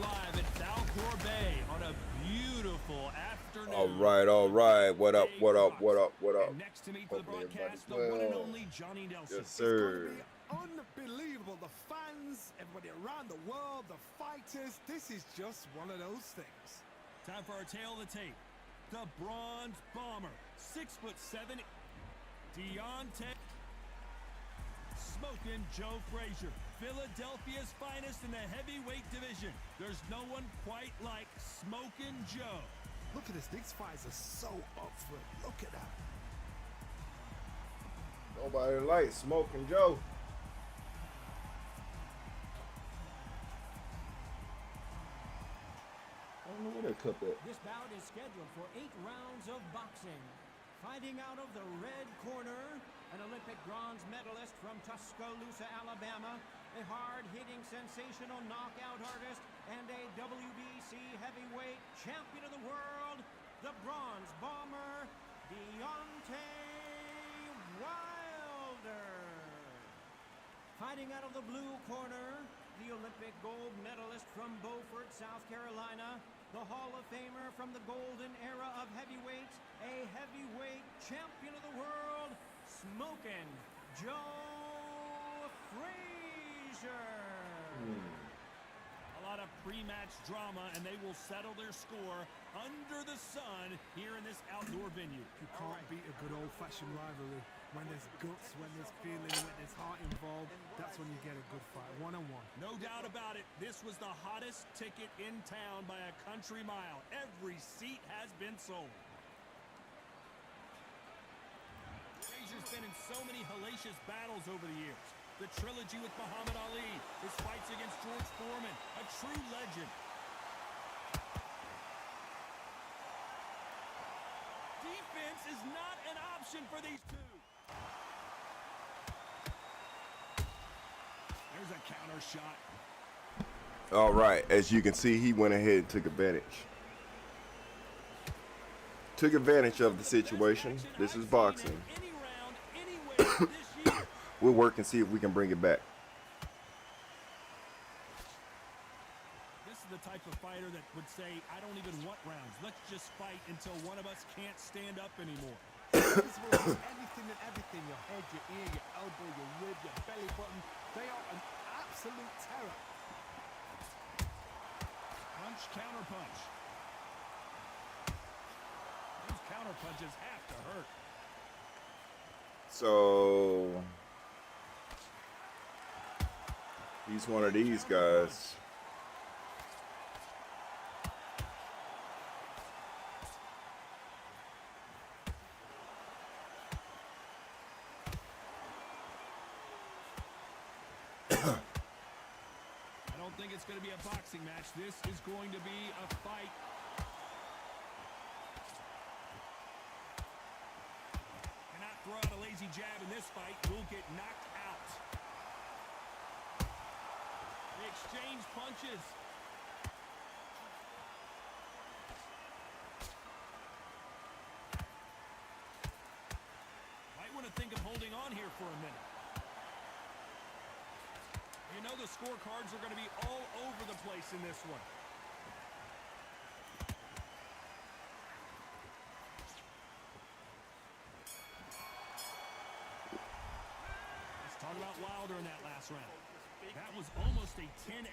live at Falcor Bay on a beautiful afternoon. All right. What up? What up? What up? What up? And next to me for the Hopefully broadcast, the everybody's one and well. only Johnny Nelson. Yes, It's going to sir. be unbelievable. The fans, everybody around the world, the fighters. This is just one of those things. Time for our tail of the tape. The Bronze Bomber, 6'7", Deontay Smokin' Joe Frazier, Philadelphia's finest in the heavyweight division. There's no one quite like Smokin' Joe. Look at this. These fights are so up for it. Look at that. Nobody likes Smoking Joe. I don't know where that cup at. This bout is scheduled for 8 rounds of boxing. Fighting out of the red corner, an Olympic bronze medalist from Tuscaloosa, Alabama, a hard-hitting, sensational knockout artist, and a WBC heavyweight champion of the world, the Bronze Bomber, Deontay Wilder. Fighting out of the blue corner, the Olympic gold medalist from Beaufort, South Carolina, the Hall of Famer from the golden era of heavyweights, a heavyweight champion of the world, Smokin' Joe Frazier. A lot of pre-match drama, and they will settle their score under the sun here in this outdoor venue. You can't beat a good old-fashioned rivalry. When there's guts, when there's feeling, when there's heart involved, that's when you get a good fight, one-on-one. No doubt about it, this was the hottest ticket in town by a country mile. Every seat has been sold. Frazier's been in so many hellacious battles over the years. The trilogy with Muhammad Ali, his fights against George Foreman, a true legend. Defense is not an option for these two. There's a counter shot. All right. As you can see, he went ahead and took advantage. Took advantage of the situation. This is boxing. Any round, anywhere this year. We'll work and see if we can bring it back. This is the type of fighter that would say, I don't even want rounds. Let's just fight until one of us can't stand up anymore. This will do anything and everything. Your head, your ear, your elbow, your rib, your belly button. They are an absolute terror. Punch, counter punch. Those counter punches have to hurt. So he's one of these guys. I don't think it's going to be a boxing match. This is going to be a fight. Cannot throw out a lazy jab in this fight. Will get knocked out. They exchange punches. Might want to think of holding on here for a minute. You know the scorecards are going to be all over the place in this one. Let's talk about Wilder in that last round. That was almost a 10-8.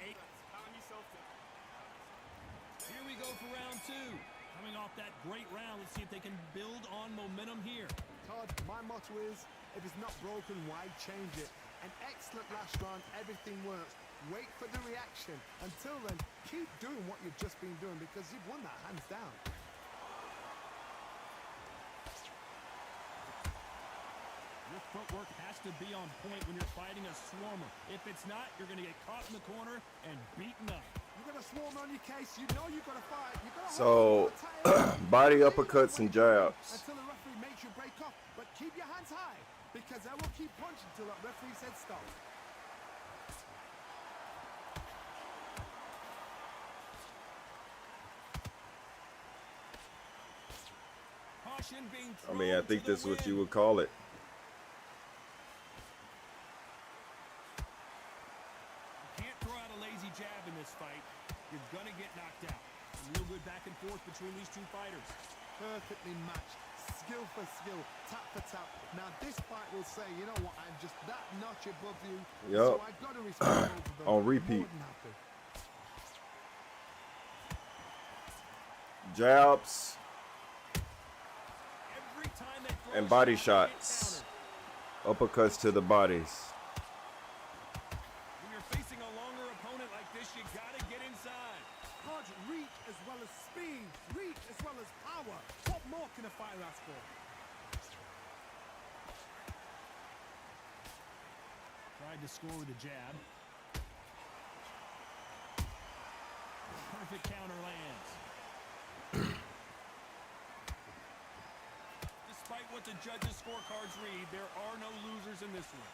Here we go for round two. Coming off that great round, let's see if they can build on momentum here. Todd, my motto is, if it's not broken, why change it? An excellent last round, everything works. Wait for the reaction. Until then, keep doing what you've just been doing because you've won that hands down. Your footwork has to be on point when you're fighting a swarmer. If it's not, you're going to get caught in the corner and beaten up. You're going to swarm on your case. You know you've got to fight. You've got to So body uppercuts and jabs. until the referee makes you break off. But keep your hands high because they will keep punching until that referee said stop. Caution being I thrown mean, I think to the this is what you wind. would call it. Can't throw out a lazy jab in this fight. you're going to get knocked out. Real good back and forth between these two fighters. Perfectly matched. Skill for skill, tap for tap. Now this fight will say, you know what, I'm just that notch above you. Yup. So I've got to respect both of them. On repeat. More than happy. Jabs Every time they throw and a body shot, they get shots. countered. Uppercuts to the bodies. When you're facing a longer opponent like this, you got to get inside. Hard reach as well as speed, reach as well as power. What more can a fighter ask for? Tried to score with a jab. Perfect counter lands. Despite what the judges' scorecards read, there are no losers in this one.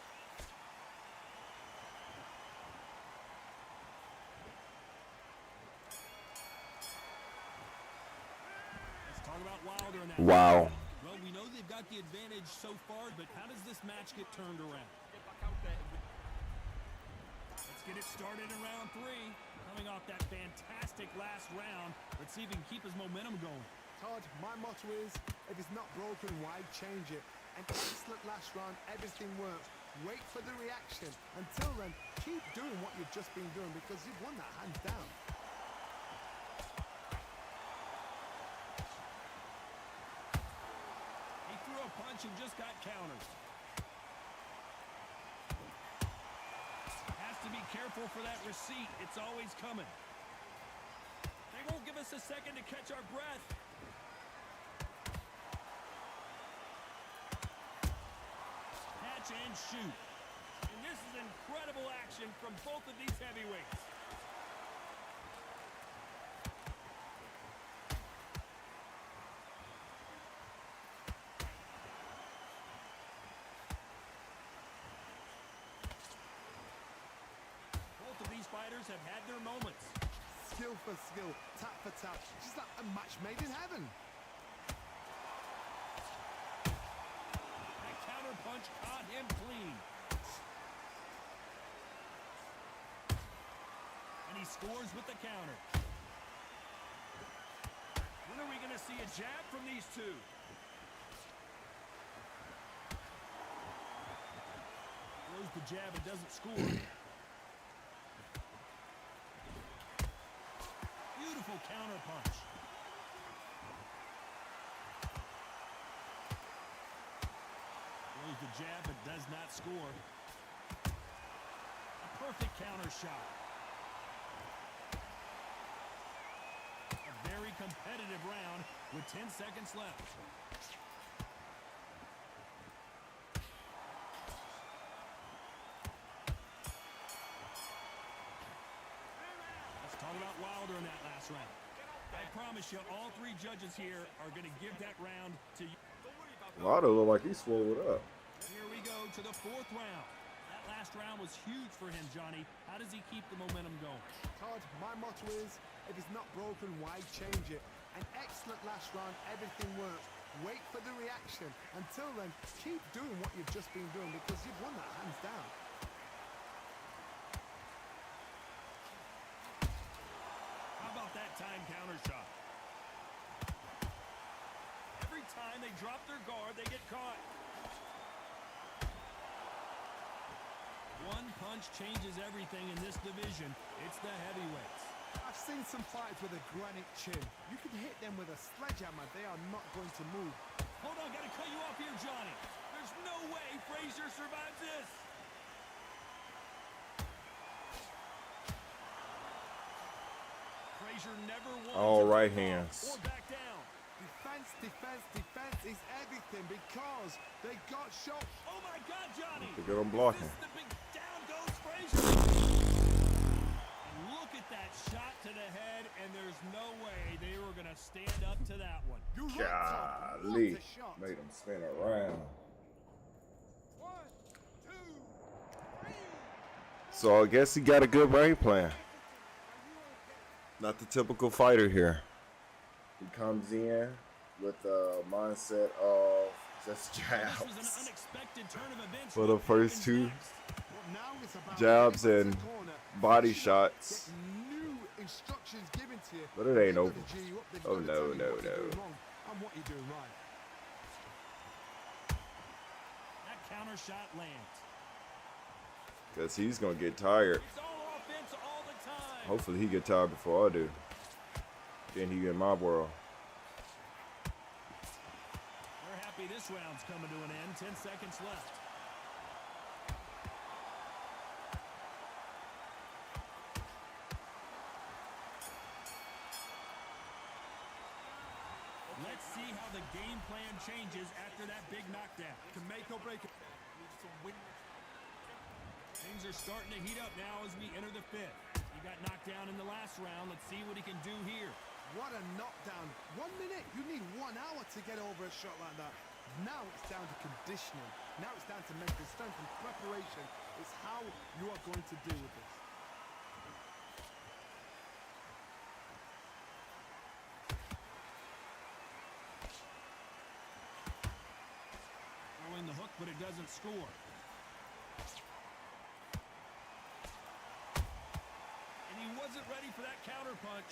Let's talk about Wilder in that. Wow. Well, we know they've got the advantage so far, but how does this match get turned around? Let's get it started in round 3. Coming off that fantastic last round, let's see if he can keep his momentum going. Todd, my motto is, if it's not broken, why change it? An excellent last round, everything works. Wait for the reaction. Until then, keep doing what you've just been doing because you've won that hands down. He threw a punch and just got countered. Has to be careful for that receipt. It's always coming. They won't give us a second to catch our breath. Catch and shoot. And this is incredible action from both of these heavyweights. Both of these fighters have had their moments. Skill for skill, tap for tap. Just like a match made in heaven. That counter punch caught him clean. And he scores with the counter. When are we going to see a jab from these two? Throws the jab and doesn't score. Beautiful counter punch. Throws the jab but does not score. A perfect counter shot. A very competitive round with 10 seconds left. Let's talk about Wilder in that last round. I promise you, all 3 judges here are going to give that round to you. Wilder look like he swole it up. Here we go to the 4th round. That last round was huge for him, Johnny. How does he keep the momentum going? Todd, my motto is, if it's not broken, why change it? An excellent last round, everything works. Wait for the reaction. Until then, keep doing what you've just been doing because you've won that hands down. How about that time counter shot? Every time they drop their guard, they get caught. One punch changes everything in this division. It's the heavyweights. I've seen some fighters with a granite chin. You can hit them with a sledgehammer. They are not going to move. Hold on, gotta cut you off here, Johnny. There's no way Frazier survives this. Frazier never won. All to right back off hands. or back down. Defense, defense, defense is everything because they got shot. Oh my God, Johnny! Look at him blocking. This is the big down goes Frazier. And look at that shot to the head, and there's no way they were gonna stand up to that one. You're right, Todd. What Golly. a shot. Made him spin around. 1, 2, 3. So I guess he got a good game plan. Not the typical fighter here. He comes in with the mindset of just This was an jabs. unexpected turn of events. For the What first happens 2 next? Well, now it's about jabs getting and back to the corner, body pushing, shots. get new instructions given to you. But it ain't they've over. gotta G you up. They've Oh, gotta tell no, you no, what you're no. doing wrong and what you're doing right. That counter shot lands. Because he's going to get tired. It's all offense all the time. Hopefully he get tired before I do. Then he get my world. We're happy this round's coming to an end. 10 seconds left. Let's see how the game plan changes after that big knockdown. Can make or break it. Things are starting to heat up now as we enter the fifth. He got knocked down in the last round. Let's see what he can do here. What a knockdown. 1 minute. You need 1 hour to get over a shot like that. Now it's down to conditioning. Now it's down to mental strength and preparation. It's how you are going to deal with this. Throwing the hook, but it doesn't score. And he wasn't ready for that counter punch.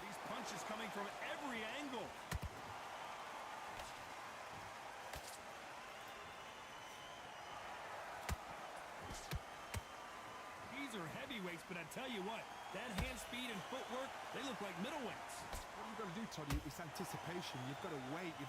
These punches coming from every angle. These are heavyweights, but I tell you what, that hand speed and footwork, they look like middleweights. What you've got to do, Toddy, is anticipation. You've got to wait. You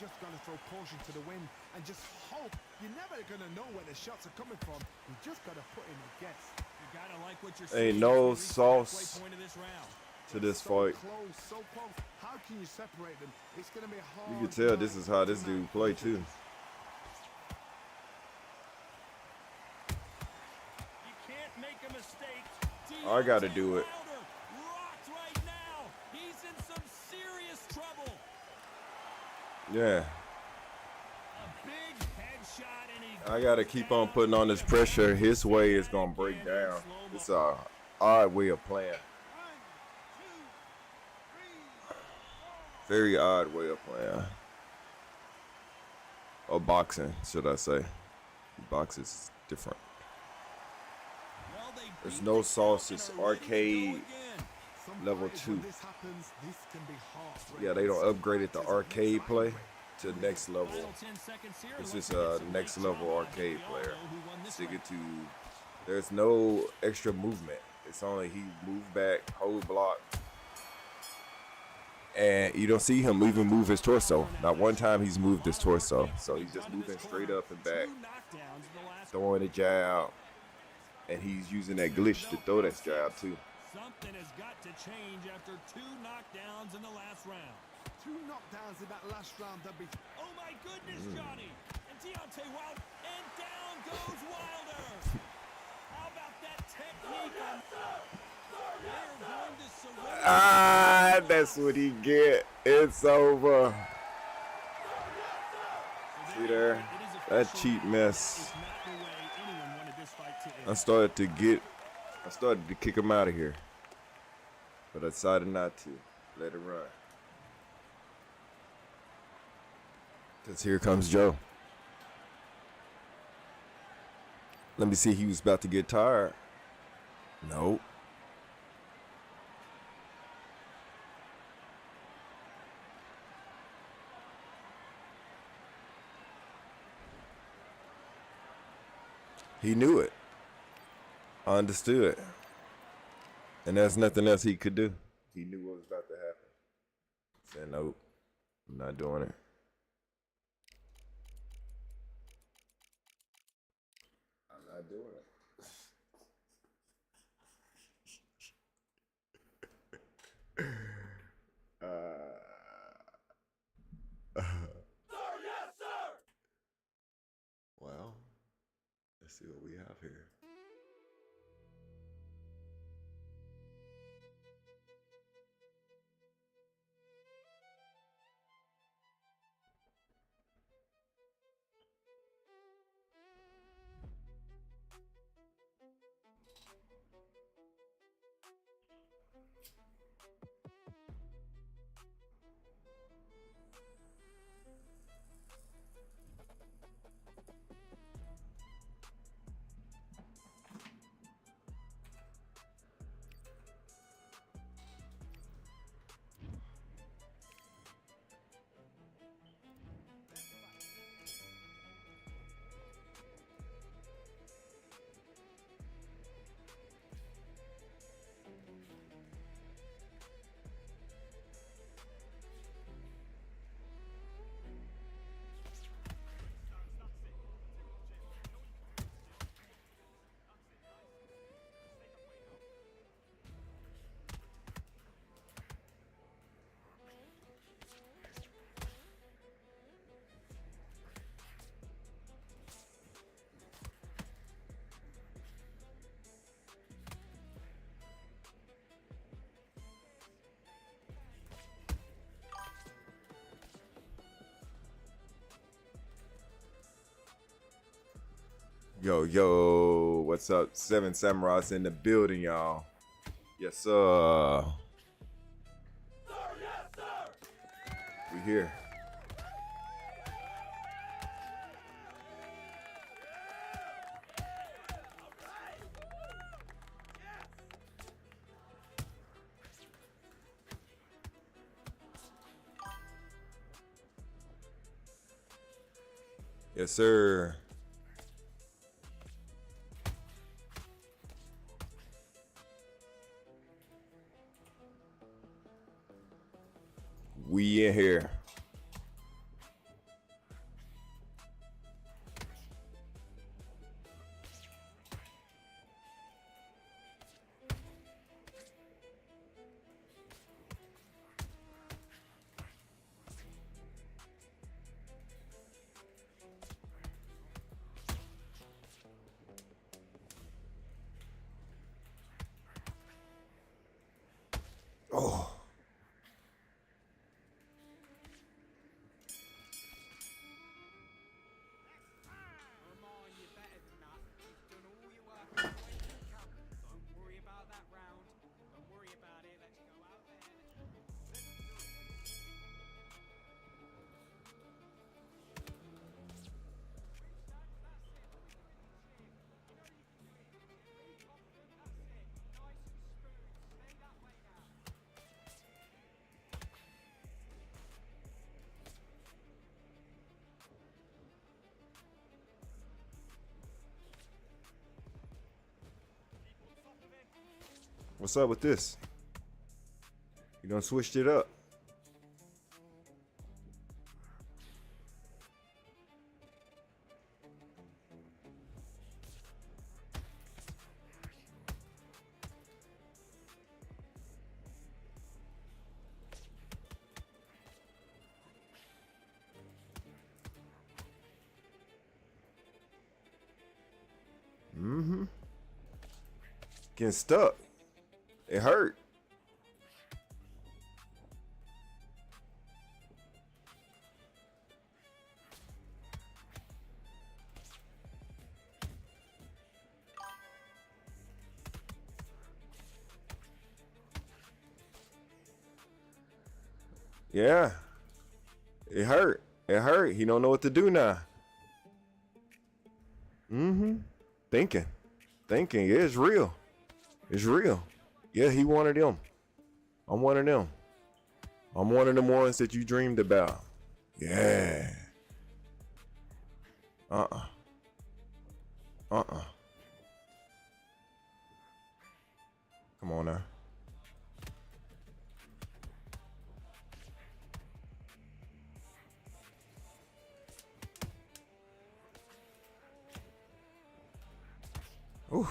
just got to throw caution to the wind and just hope. You're never going to know where the shots are coming from. You just got to put in a guess. You gotta like what you're Ain't seeing no as we reach the halfway sauce point of this round. to this So fight. close, so close. How can you separate them? It's going to be hard. You can tell this is how this dude play too. You can't make a mistake. I gotta Deontay do it. Wilder rocked right now. He's in some serious trouble. Yeah. A big headshot and he I gotta keep on putting on this pressure. His way is gonna break down. It's a odd way of playing. Very odd way of playing. Or boxing, should I say. Boxing is different. Well, they There's beat no the sauce, count it's and are ready to go arcade. again. Some level fighters, 2. when this happens, this can be hard. Yeah, they don't upgrade it to arcade play to next level. Final 10 seconds here. It's Let's just get a some next late level drama. arcade We all player. know who won this Stick round. it to. There's no extra movement. It's only he move back, hold block. And you don't see him even move his torso. Not one time he's moved his torso. So he's just moving straight up and back, Two knockdowns in the last throwing a jab. And he's using that glitch to throw that jab too. Something has got to change after 2 knockdowns in the last round. 2 knockdowns in that last round. That'd be Oh my goodness, Johnny! And Deontay Wilder, and down goes Wilder! How about that technique on... They're going to surrender. Ah, that's what he get. It's over. See there? That cheap mess. It's not the way anyone wanted this fight to end. I started to kick him out of here. But I decided not to. Let it run. Because here comes Joe. Let me see, he was about to get tired. Nope. He knew it. I understood. And there's nothing else he could do. He knew what was about to happen. Said, nope, I'm not doing it. I'm not doing it. Yes, sir! Well, let's see what we have here. Yo, what's up? 7 Samurais in the building, y'all. Yes, sir. We here. Yes, sir. We in here. Oh. What's up with this? You done switched it up. Getting stuck. It hurt. Yeah. It hurt. It hurt. He don't know what to do now. Thinking. Thinking. Yeah, it's real. It's real. Yeah, he one of them. I'm one of them. I'm one of them ones that you dreamed about. Yeah. Come on now. Ooh.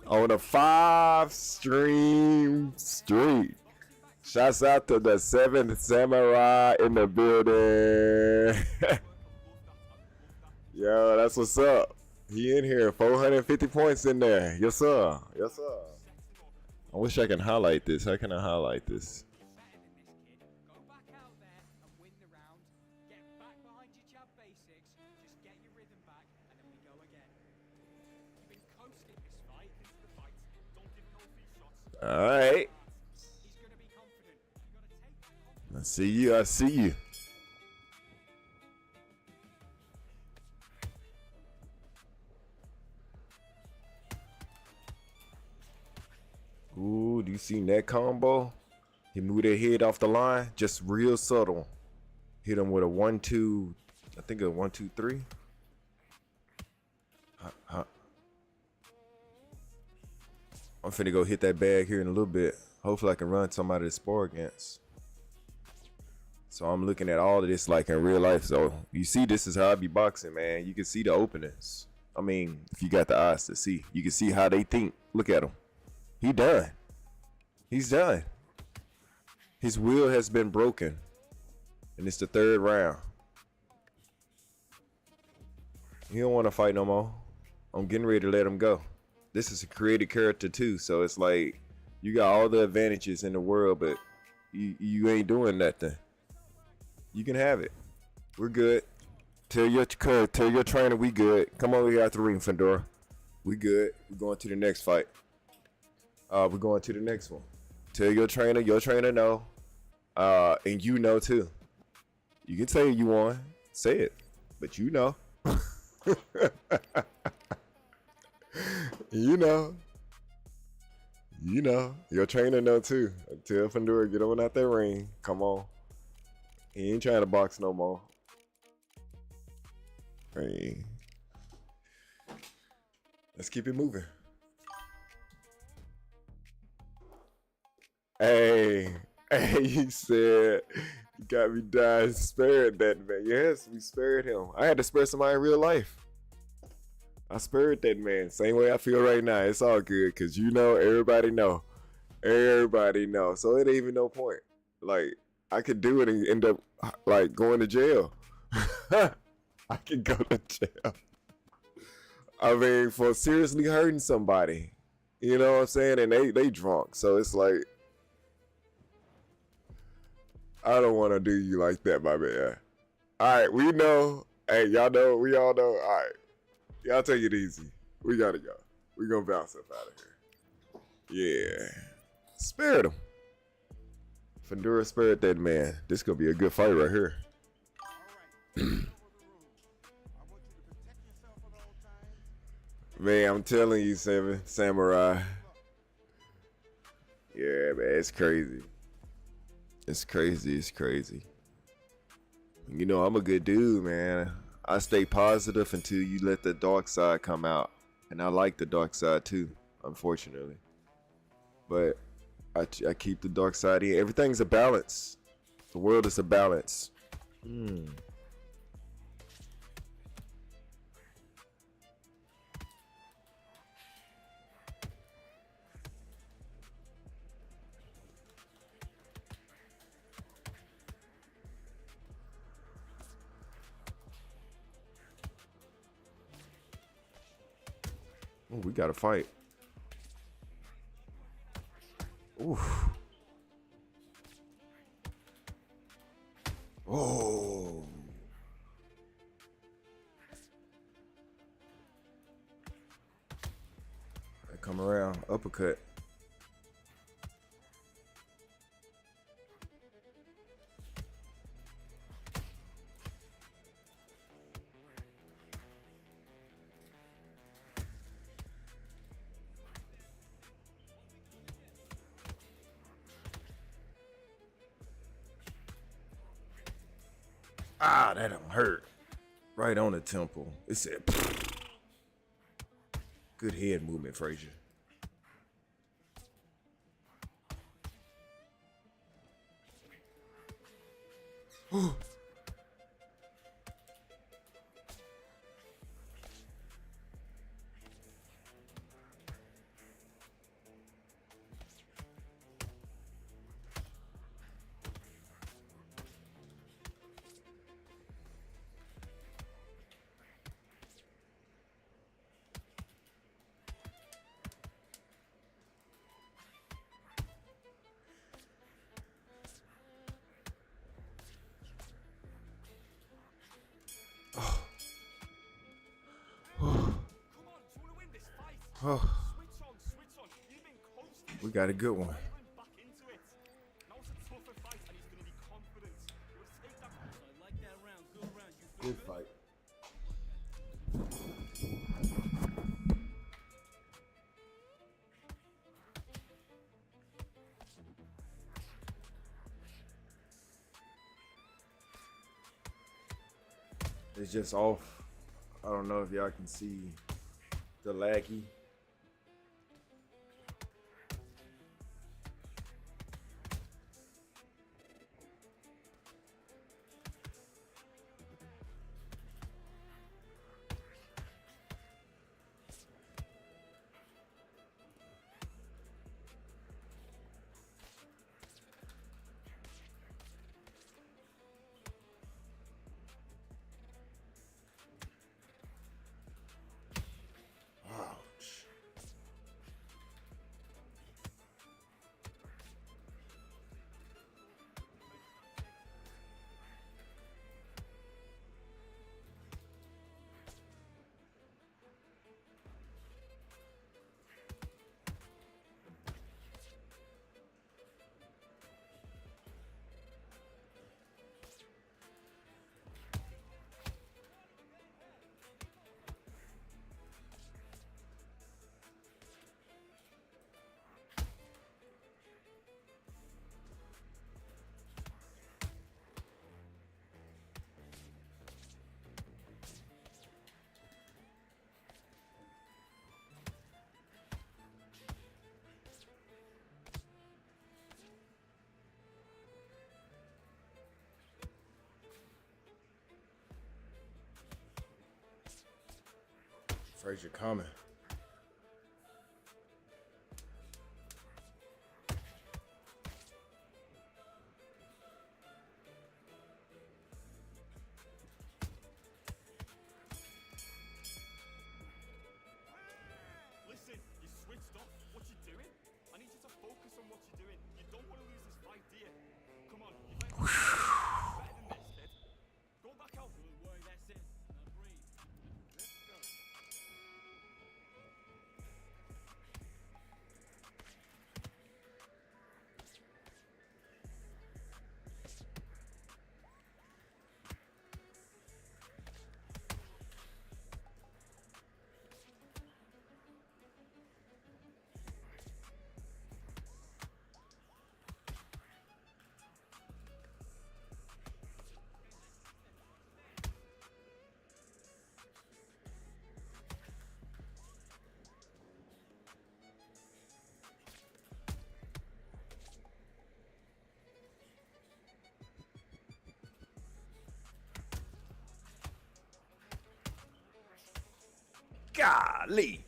On a 5-stream streak. Shouts out to the 7th Samurai in the building. Yo, that's what's up. He in here, 450 points in there. Yes, sir. Yes, sir. I wish I can highlight this. How can I highlight this? All right. I see you. I see you. Ooh, do you see that combo? He moved their head off the line, just real subtle. Hit him with a 1-2, I think a 1-2-3. I'm finna go hit that bag here in a little bit. Hopefully I can run somebody to spar against. So I'm looking at all of this like in real life. So you see, this is how I be boxing, man. You can see the openings. I mean, if you got the eyes to see, you can see how they think. Look at him. He done. He's done. His will has been broken. And it's the 3rd round. He don't want to fight no more. I'm getting ready to let him go. This is a created character too, so it's like You got all the advantages in the world, but you ain't doing nothing. You can have it. We're good. Tell your trainer we good. Come on, we got the ring, Fedora. We good. We're going to the next fight. We're going to the next one. Tell your trainer know. And you know too. You can say you won. Say it. But you know. You know. You know. Your trainer know too. Tell Fedora, get on out that ring. Come on. He ain't trying to box no more. Hey. Let's keep it moving. Hey, he said, you got me dying. Spared that man. Yes, we spared him. I had to spare somebody in real life. I spared that man. Same way I feel right now. It's all good because you know, everybody know. Everybody know. So it ain't even no point. Like, I could do it and end up like going to jail. I could go to jail. I mean, for seriously hurting somebody. You know what I'm saying? And they drunk. So it's like, I don't want to do you like that, my man. All right, we know. Hey, y'all know. We all know. All right. Y'all take it easy. We got to go. We going to bounce up out of here. Yeah. Spared him. Fedora spared that man. This going to be a good fight right here. Man, I'm telling you, Samurai. Yeah, man, it's crazy. It's crazy. It's crazy. You know, I'm a good dude, man. I stay positive until you let the dark side come out. And I like the dark side too, unfortunately. But I keep the dark side in. Everything's a balance. The world is a balance. Oh, we got to fight. Oof. Oh. I come around, uppercut. Ah, that don't hurt. Right on the temple. It said, good head movement, Frazier. Oh, we got a good one. Good fight. It's just off. I don't know if y'all can see the laggy. Ouch. Frazier coming. Listen, you switched off. What you doing? I need you to focus on what you're doing. You don't want to lose this fight, do you? Come on, you've better than this, kid. Go back out. Good work, that's it. Now breathe. Let's go. Golly.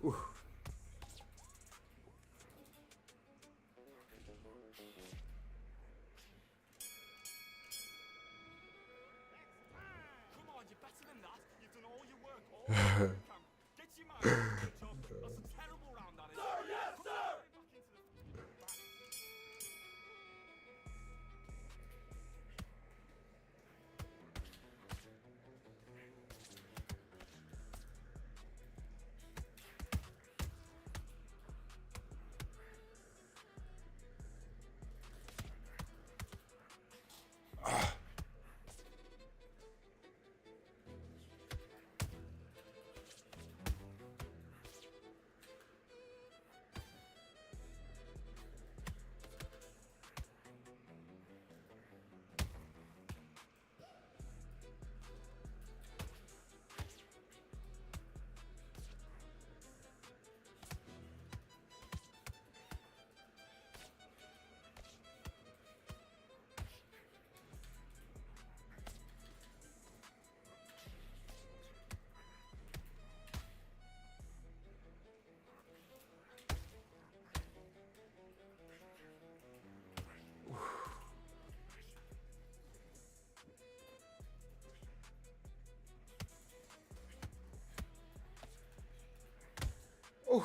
Ooh. Come on, you're better than that. You've done all your work, all the work you can. Get your mind. Good job. That's a terrible round, that is. Sir, yes, sir! Back into the back. Ooh.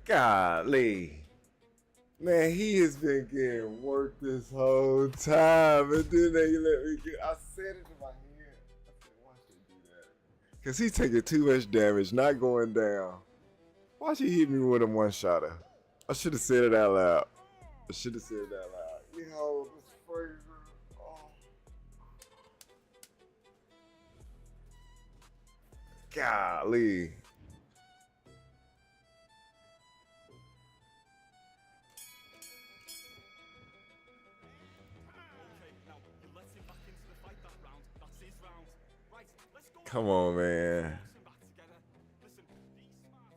Golly. Man, he has been getting worked this whole time, and then they let me get. I said it in my head. I said, "Watch them do that." Cause he's taking too much damage, not going down. Why'd he hit me with a one-shotter? I should have said it out loud. I should have said it out loud. Yo, this Frazier. Oh. Golly. Okay, now you let him back into the fight that round. That's his round. Right, let's go. Come on, man. Box him back together. Listen, be smart.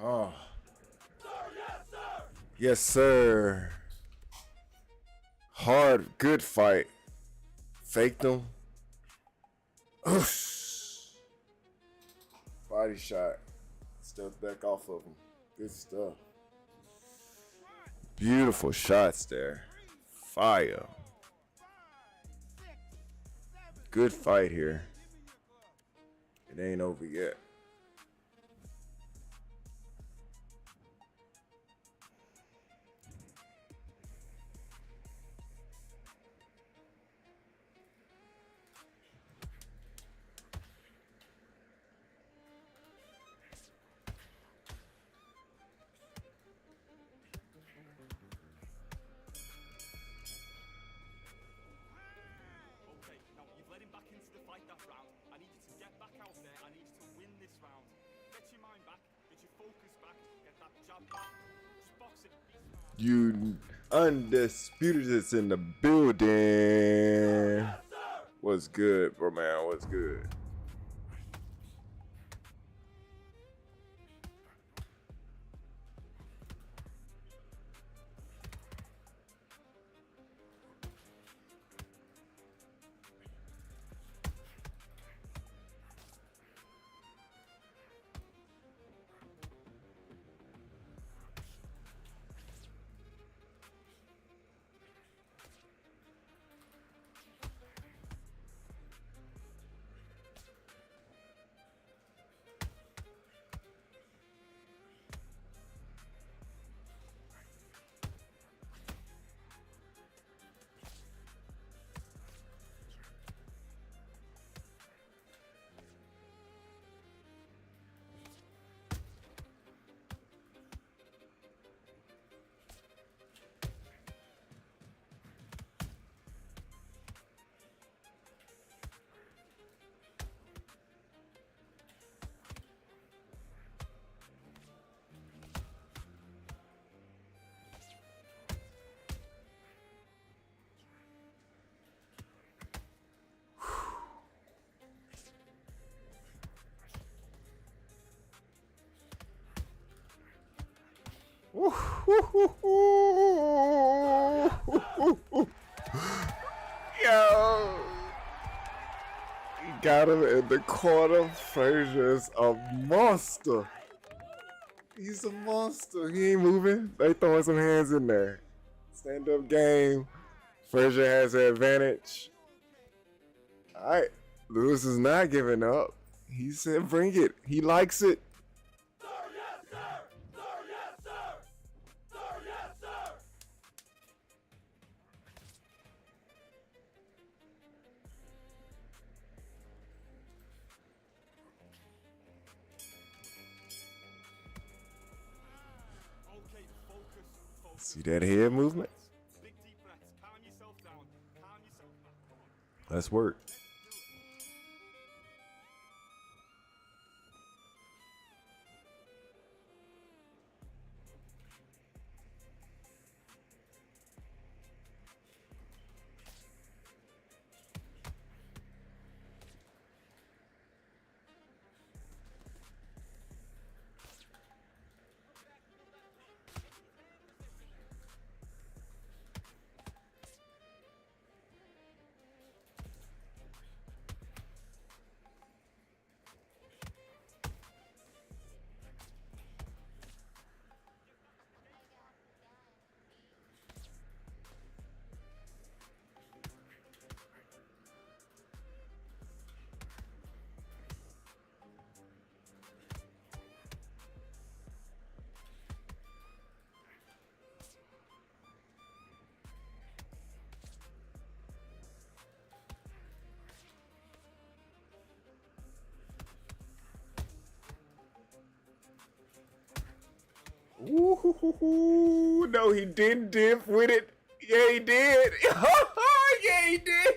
Oh. Yes, sir. Hard, good fight. Faked him. Oosh. Body shot. Stepped back off of him. Good stuff. Beautiful shots there. Fire. Good fight here. It ain't over yet. Okay, now you've led him back into the fight that round. I need you to get back out there. I need you to win this round. Get your mind back, get your focus back, get that jab back. Just box it. You undisputed is in the building. What's good, bro, man? What's good? Yo, he got him in the corner. Frazier's a monster. He's a monster. He ain't moving. They throwing some hands in there. Stand up game. Frazier has the advantage. All right, Lewis is not giving up. He said, "Bring it." He likes it. Okay, focus, focus. See that head movement? Big deep breaths. Calm yourself down. Calm yourself back. Come on. Let's work. Ooh, no, he didn't dip with it. Yeah, he did. Yeah, he did.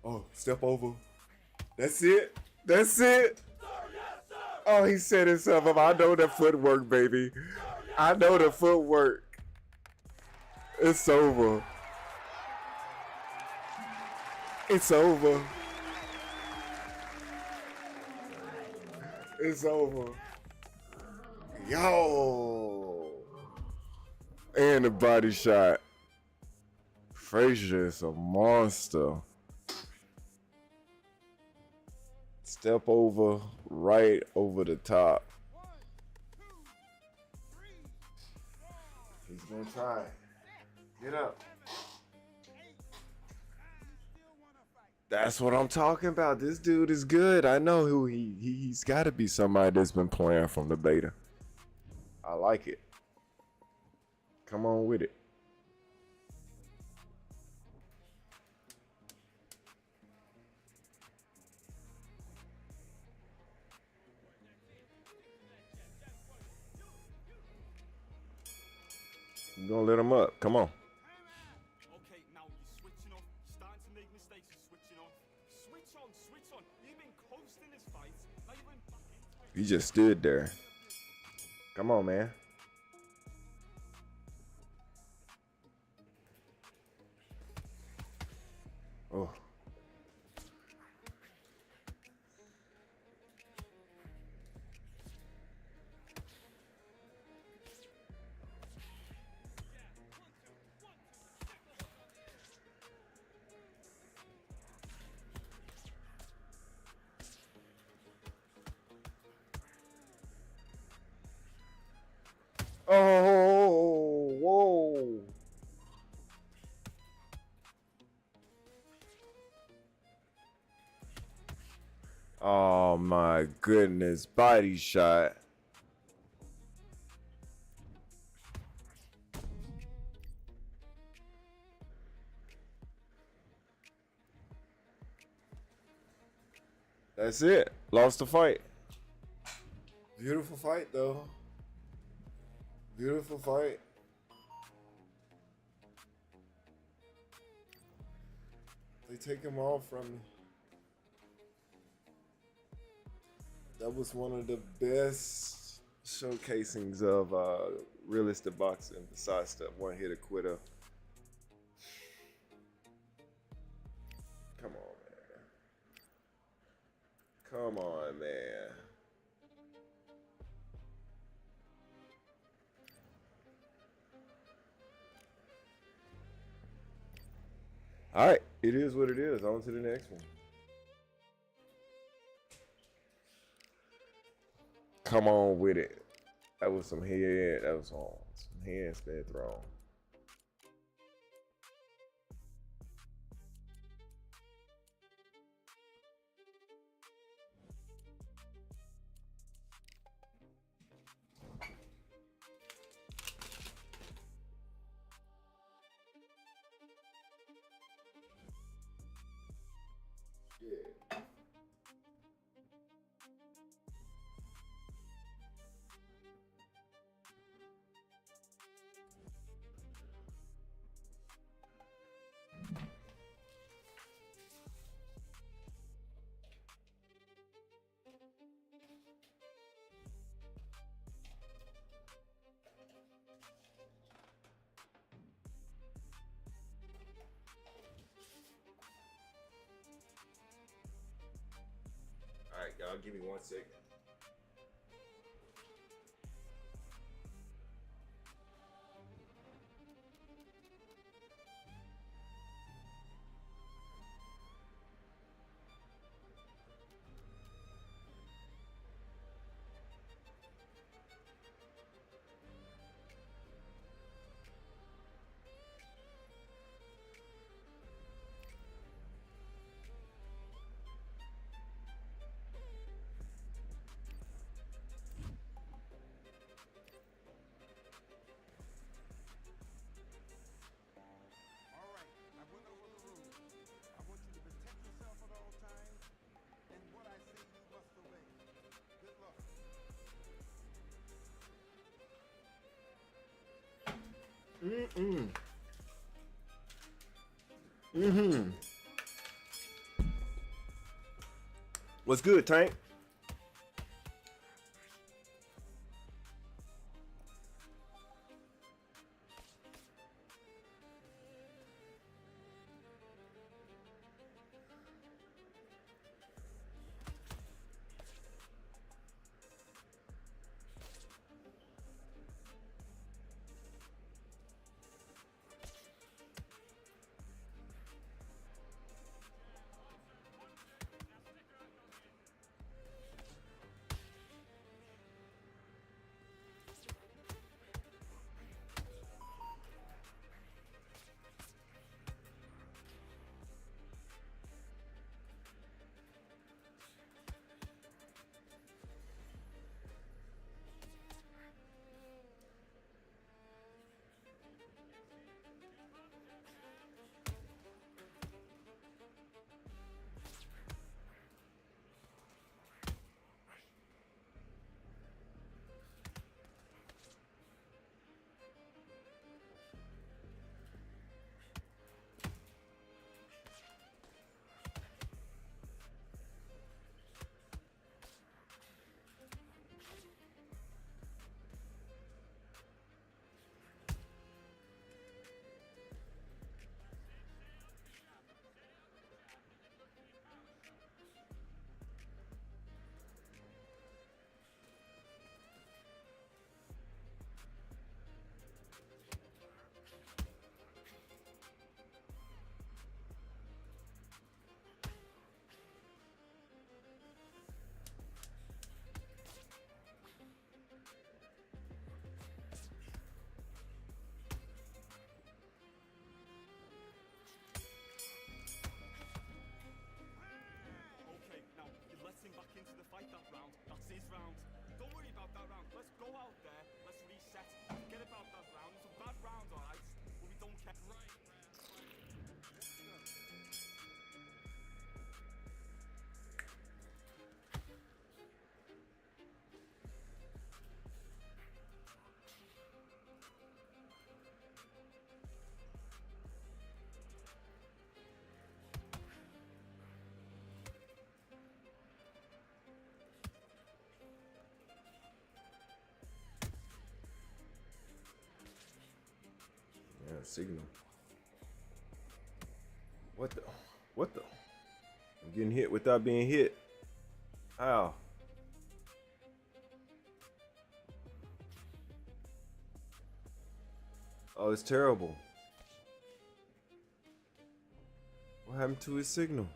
Oh, step over. That's it. That's it. Oh, he set himself up. I know the footwork, baby. I know the footwork. It's over. It's over. It's over. Yo. And the body shot. Frazier is a monster. Step over, right over the top. He's gonna try. Get up. That's what I'm talking about. This dude is good. I know who he's got to be somebody that's been playing from the beta. I like it. Come on with it. You're gonna let him up. Come on. Okay, now you're switching off. You're starting to make mistakes. You're switching off. Switch on, switch on. You've been coasting this fight. Now you went back into it. He just stood there. Come on, man. Oh. Oh, whoa. Oh my goodness, body shot. That's it. Lost the fight. Beautiful fight though. Beautiful fight. They take him off from me. That was one of the best showcasings of realistic boxing besides the one hitter quitter. Come on, man. Come on, man. All right, it is what it is. On to the next one. Come on with it. That was some head. That was some hands being thrown. Yeah. All right, y'all, give me 1 second. All right, I went over the rules. I want you to protect yourself at all times, and what I say you must obey. Good luck. What's good, Tank? signal. What the? What the? I'm getting hit without being hit. How? Oh, it's terrible. What happened to his signal?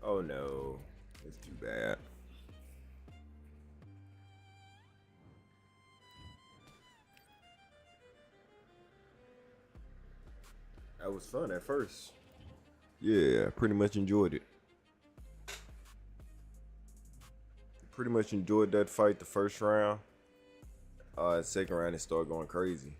Oh no, it's too bad. That was fun at first. Yeah, I pretty much enjoyed it. Pretty much enjoyed that fight the first round. Second round it started going crazy.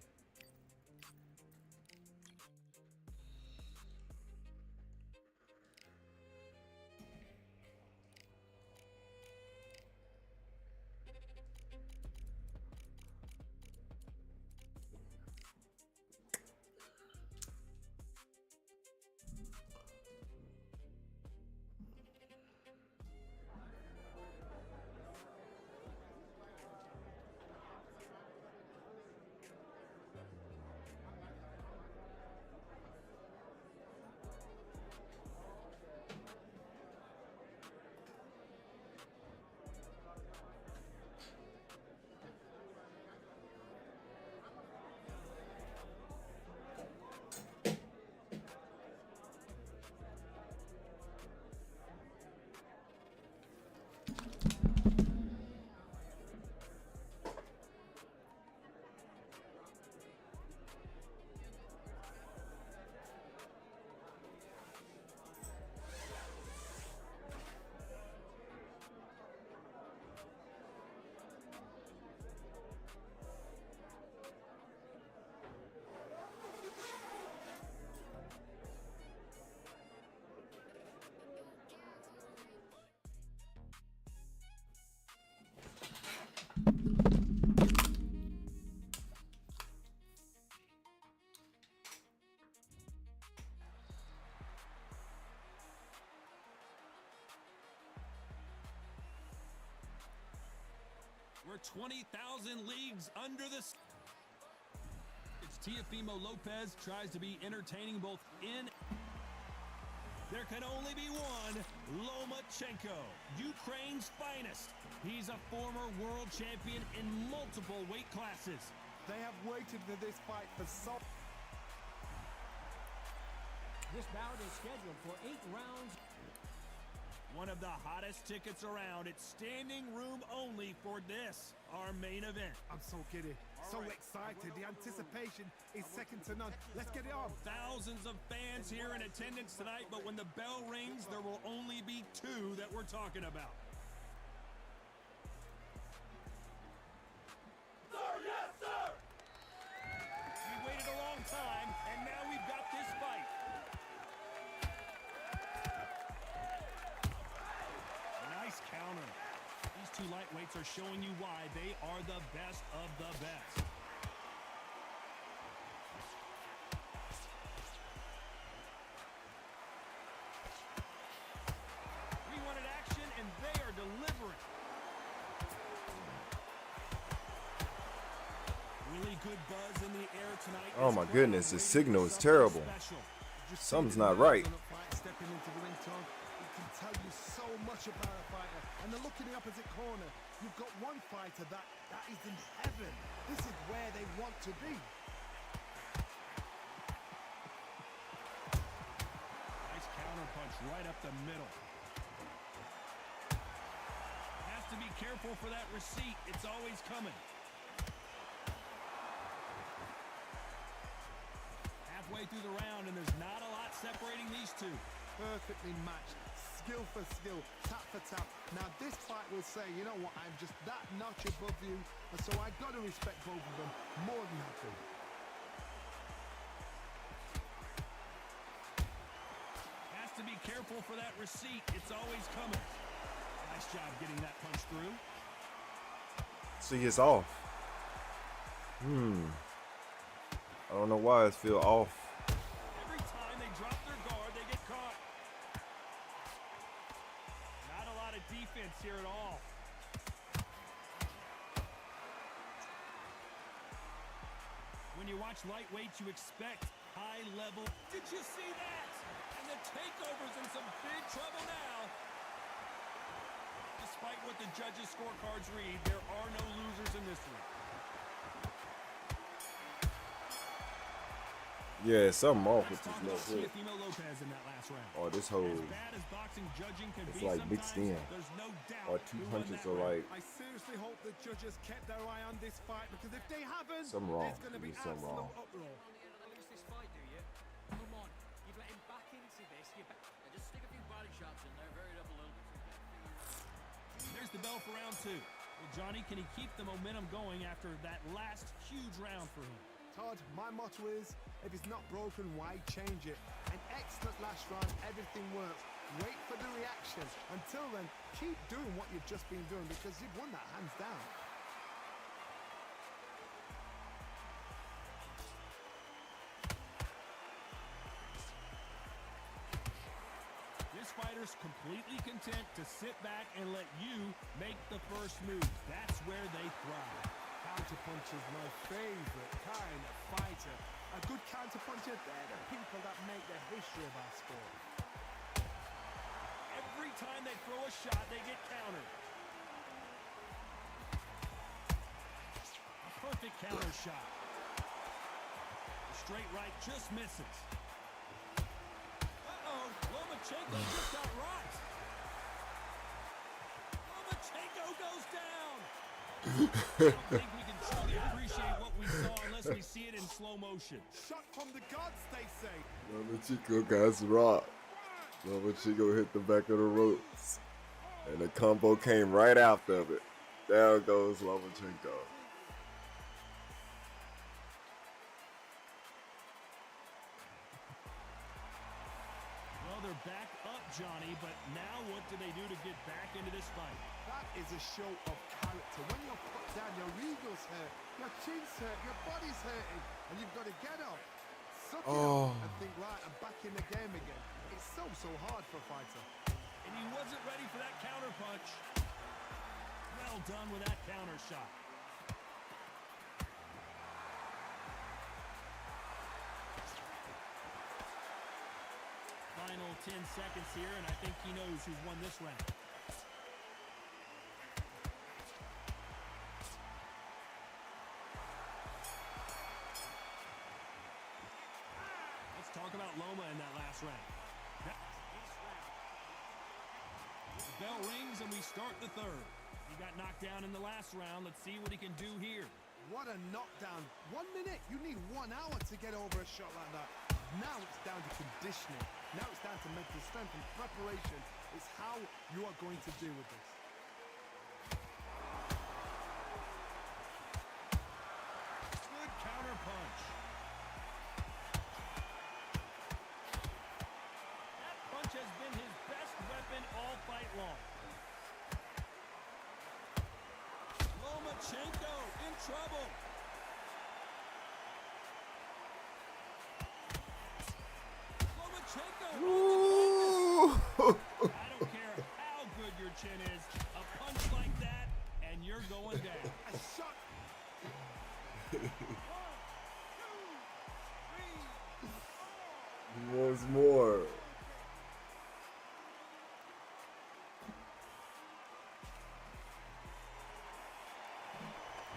We're 20,000 leagues under the... It's Teofimo Lopez tries to be entertaining both in... There can only be one, Lomachenko, Ukraine's finest. He's a former world champion in multiple weight classes. They have waited for this fight for so... This bout is scheduled for 8 rounds. One of the hottest tickets around. It's standing room only for this, our main event. I'm so giddy, so excited. The anticipation is second to none. Let's get it on. Thousands of fans here in attendance tonight, but when the bell rings, there will only be 2 that we're talking about. Sir, yes, sir! We waited a long time, and now we've got this fight. Nice counter. These 2 lightweights are showing you why they are the best of the best. We wanted action, and they are delivering. Really good buzz in the air tonight. Oh my goodness, the signal is terrible. Something's not right. Stepping into the ring tone, it can tell you so much about a fighter. And the look in the opposite corner, you've got one fighter that is in heaven. This is where they want to be. Nice counter punch right up the middle. Has to be careful for that receipt. It's always coming. Halfway through the round, and there's not a lot separating these 2. Perfectly matched, skill for skill, tap for tap. Now this fight will say, you know what, I'm just that notch above you, and so I got to respect both of them more than happy. Has to be careful for that receipt. It's always coming. Nice job getting that punch through. See, it's off. I don't know why it feel off. Every time they drop their guard, they get caught. Not a lot of defense here at all. When you watch lightweights, you expect high level. Did you see that? And the takeover's in some big trouble now. Despite what the judges' scorecards read, there are no losers in this one. Yeah, something off with Let's this talk no about hook. Teofimo Lopez in that last round. Or this whole, As bad as boxing judging can it's be like mixed sometimes, in. there's no doubt Or who two won punches that are round. like I seriously hope the judges kept their eye on this fight, because if they haven't, something wrong. there's going to be There's something absolute wrong. uproar. Lose this fight, do you? Come on, you've let him back into this. Just stick a few body shots in there, vary it up a little bit. There's the bell for round two. Well, Johnny, can he keep the momentum going after that last huge round for him? Todd, my motto is, if it's not broken, why change it? An excellent last round, everything works. Wait for the reaction. Until then, keep doing what you've just been doing, because you've won that hands down. This fighter's completely content to sit back and let you make the first move. That's where they thrive. Counterpuncher is my favorite kind of fighter. A good counterpuncher, they're the people that make the history of our sport. Every time they throw a shot, they get countered. A perfect counter shot. The straight right just misses. Uh-oh, Lomachenko just got rocked. Lomachenko goes down. I don't think we can truly appreciate what we saw unless we see it in slow motion. Shot from the gods, they say. Lomachenko got rocked. Lomachenko hit the back of the ropes. And the combo came right after of it. There goes Lomachenko. Well, they're back up, Johnny, but now what do they do to get back into this fight? That is a show of character. When you're put down, your ego's hurt, your chin's hurt, your body's hurting, and you've got to get up, suck it up, and think, right, I'm back in the game again. It's so hard for a fighter. And he wasn't ready for that counter punch. Well done with that counter shot. Final 10 seconds here, and I think he knows who's won this round. Let's talk about Loma in that last round. The bell rings and we start the third. He got knocked down in the last round. Let's see what he can do here. What a knockdown. 1 minute, you need 1 hour to get over a shot like that. Now it's down to conditioning. Now it's down to mental strength and preparation. It's how you are going to deal with this. Good counter punch. That punch has been his best weapon all fight long. Lomachenko in trouble. Lomachenko. I don't care how good your chin is. A punch like that, and you're going down. A shot. He wants more.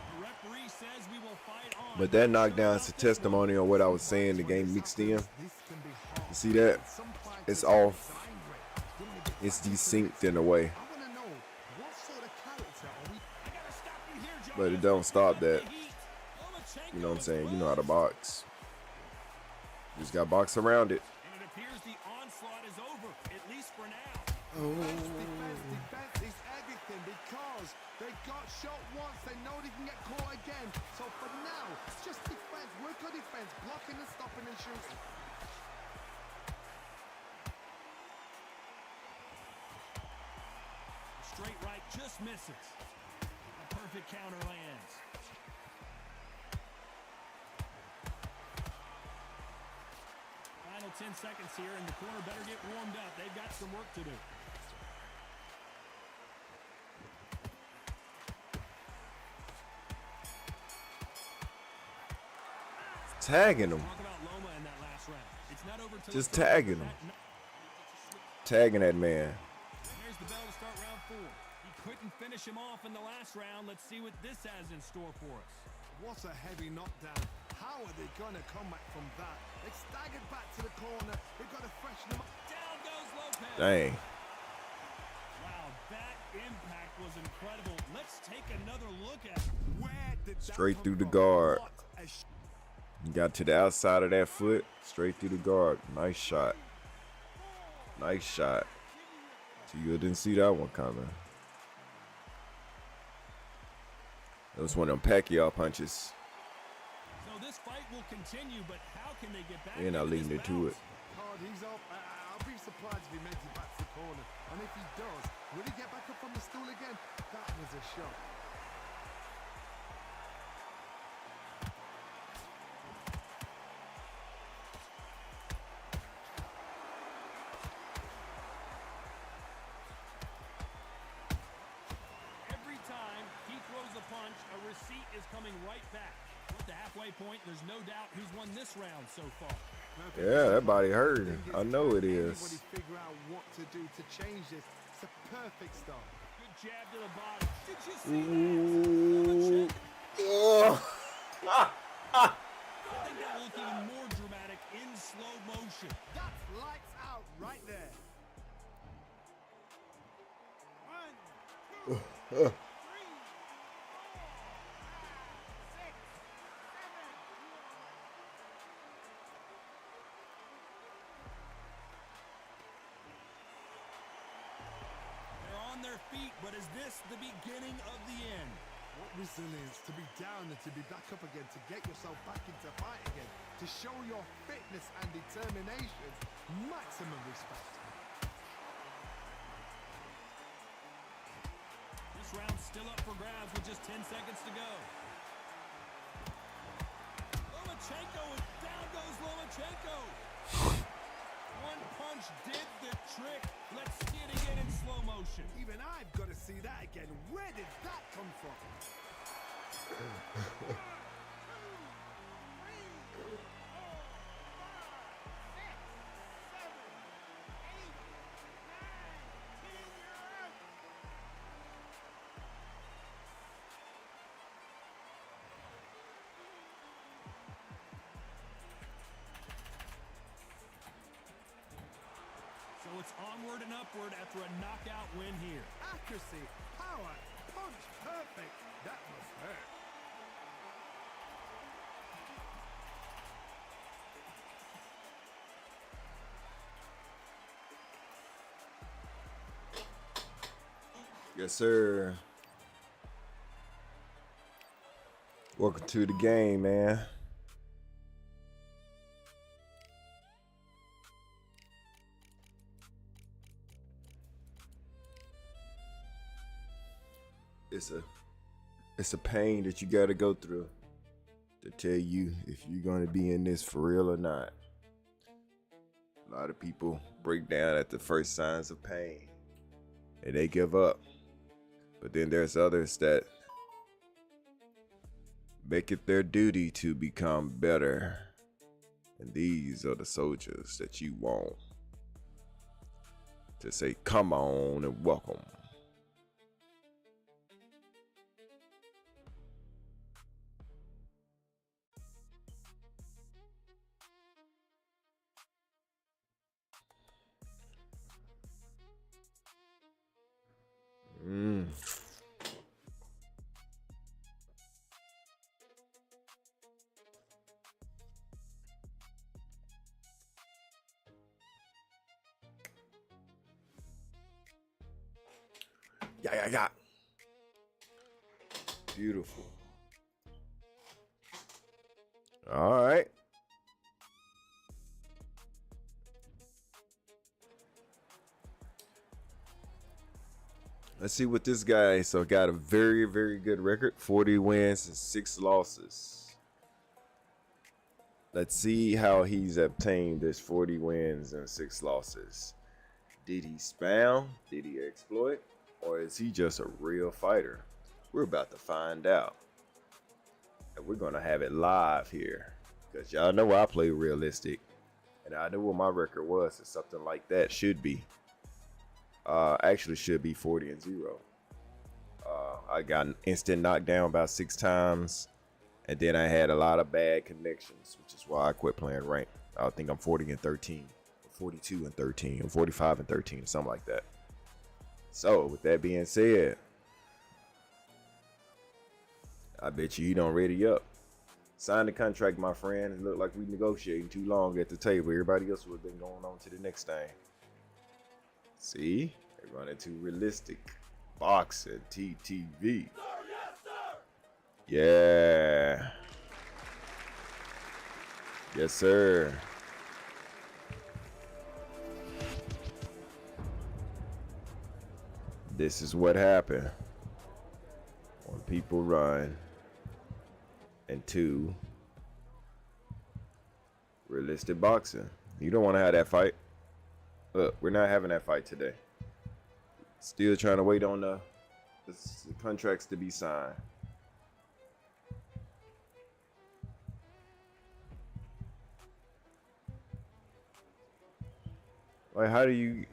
The referee says we will fight on. But that knockdown is a testimony on what I was saying. The game mixed in. You see that? It's off. It's desynced in a way. I want to know, what sort of character are we? I gotta stop you here, Johnny. But it don't stop that. Lomachenko You know what I'm is saying? You know how to close. box. Just got box around it. And it appears the onslaught is over, at least for now. Defense is everything, because they got shot once, they know they can get caught again. So for now, just defense, work on defense, blocking and stopping and shooting. straight right just misses. A perfect counter lands. Final 10 seconds here, and the corner better get warmed up. They've got some work to do. Tagging him. Talk about Loma in that last round. It's not over till Just it's over. tagging him. Tagging that man. There's the bell to start round 4. He couldn't finish him off in the last round. Let's see what this has in store for us. What a heavy knockdown. How are they going to come back from that? They staggered back to the corner. They've got to freshen them up. Down goes Lopez. Dang. Wow, that impact was incredible. Let's take another look at it. Where did that Straight come through the from? guard. What a Got to the outside of that foot. Straight through the guard. Nice shot. Nice shot. So you didn't see that one coming. That was one of them Pacquiao punches. So this fight will continue, but how can they get back? They're not into this leading it to it. bounce? card. He's up. I'll be surprised if he makes it back to the corner. And if he does, will he get back up from the stool again? That was a shot. Every time he throws a punch, a receipt is coming right back. At the halfway point, there's no doubt who's won this round so far. Yeah, that body hurt. I know it Anybody is. figure out what to do to change this? It's a perfect start. Good jab to the body. Did you see Ooh. that? I think that will look even more dramatic in slow motion. That's lights out right there. 1, 2, 3, 4, 5, 6, 7. They're on their feet, but is this the beginning of the end? What resilience to be down and to be back up again, to get yourself back into fight again, to show your fitness and determination. Maximum respect. This round's still up for grabs with just 10 seconds to go. Lomachenko, down goes Lomachenko. One punch did the trick. Let's see it again in slow motion. Even I've got to see that again. Where did that come from? So it's onward and upward after a knockout win here. Accuracy, power, punch perfect. That must hurt. Yes, sir. Welcome to the game, man. It's a pain that you gotta go through to tell you if you're gonna be in this for real or not. A lot of people break down at the first signs of pain and they give up. But then there's others that make it their duty to become better. And these are the soldiers that you want to say, come on and welcome. Yeah. Beautiful. All right. Let's see what this guy. So got a very, very good record. 40 wins and 6 losses. Let's see how he's obtained this 40 wins and 6 losses. Did he spam? Did he exploit? Or is he just a real fighter? We're about to find out. And we're going to have it live here. Because y'all know I play realistic. And I knew what my record was. So something like that should be. Actually should be 40-0. I got an instant knockdown about 6 times. And then I had a lot of bad connections, which is why I quit playing ranked. I think I'm 40-13, 42-13, or 45-13, something like that. So with that being said, I bet you don't ready up. Sign the contract, my friend. It looked like we negotiating too long at the table. Everybody else would have been going on to the next thing. See, they run into realistic boxing TTV. Yeah. Yes, sir. This is what happened when people run into realistic boxing. You don't want to have that fight. Look, we're not having that fight today. Still trying to wait on the contracts to be signed. Like, how do you...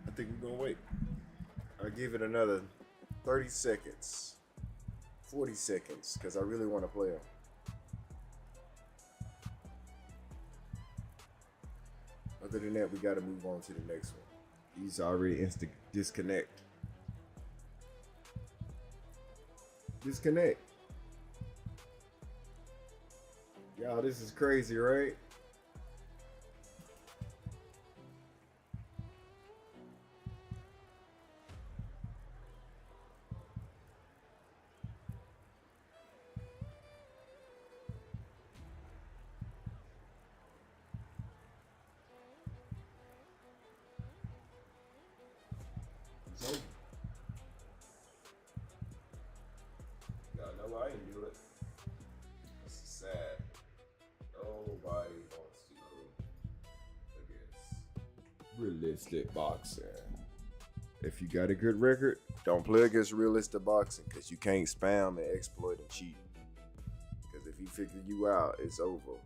I think we're gonna wait. I'll give it another 30 seconds, 40 seconds, because I really want to play him. Other than that, we got to move on to the next one. He's already instant disconnect. Disconnect. Y'all, this is crazy, right? So, y'all know I didn't do it. This is sad. Nobody wants to go against realistic boxing. If you got a good record, don't play against realistic boxing because you can't spam and exploit and cheat. Because if he figure you out, it's over.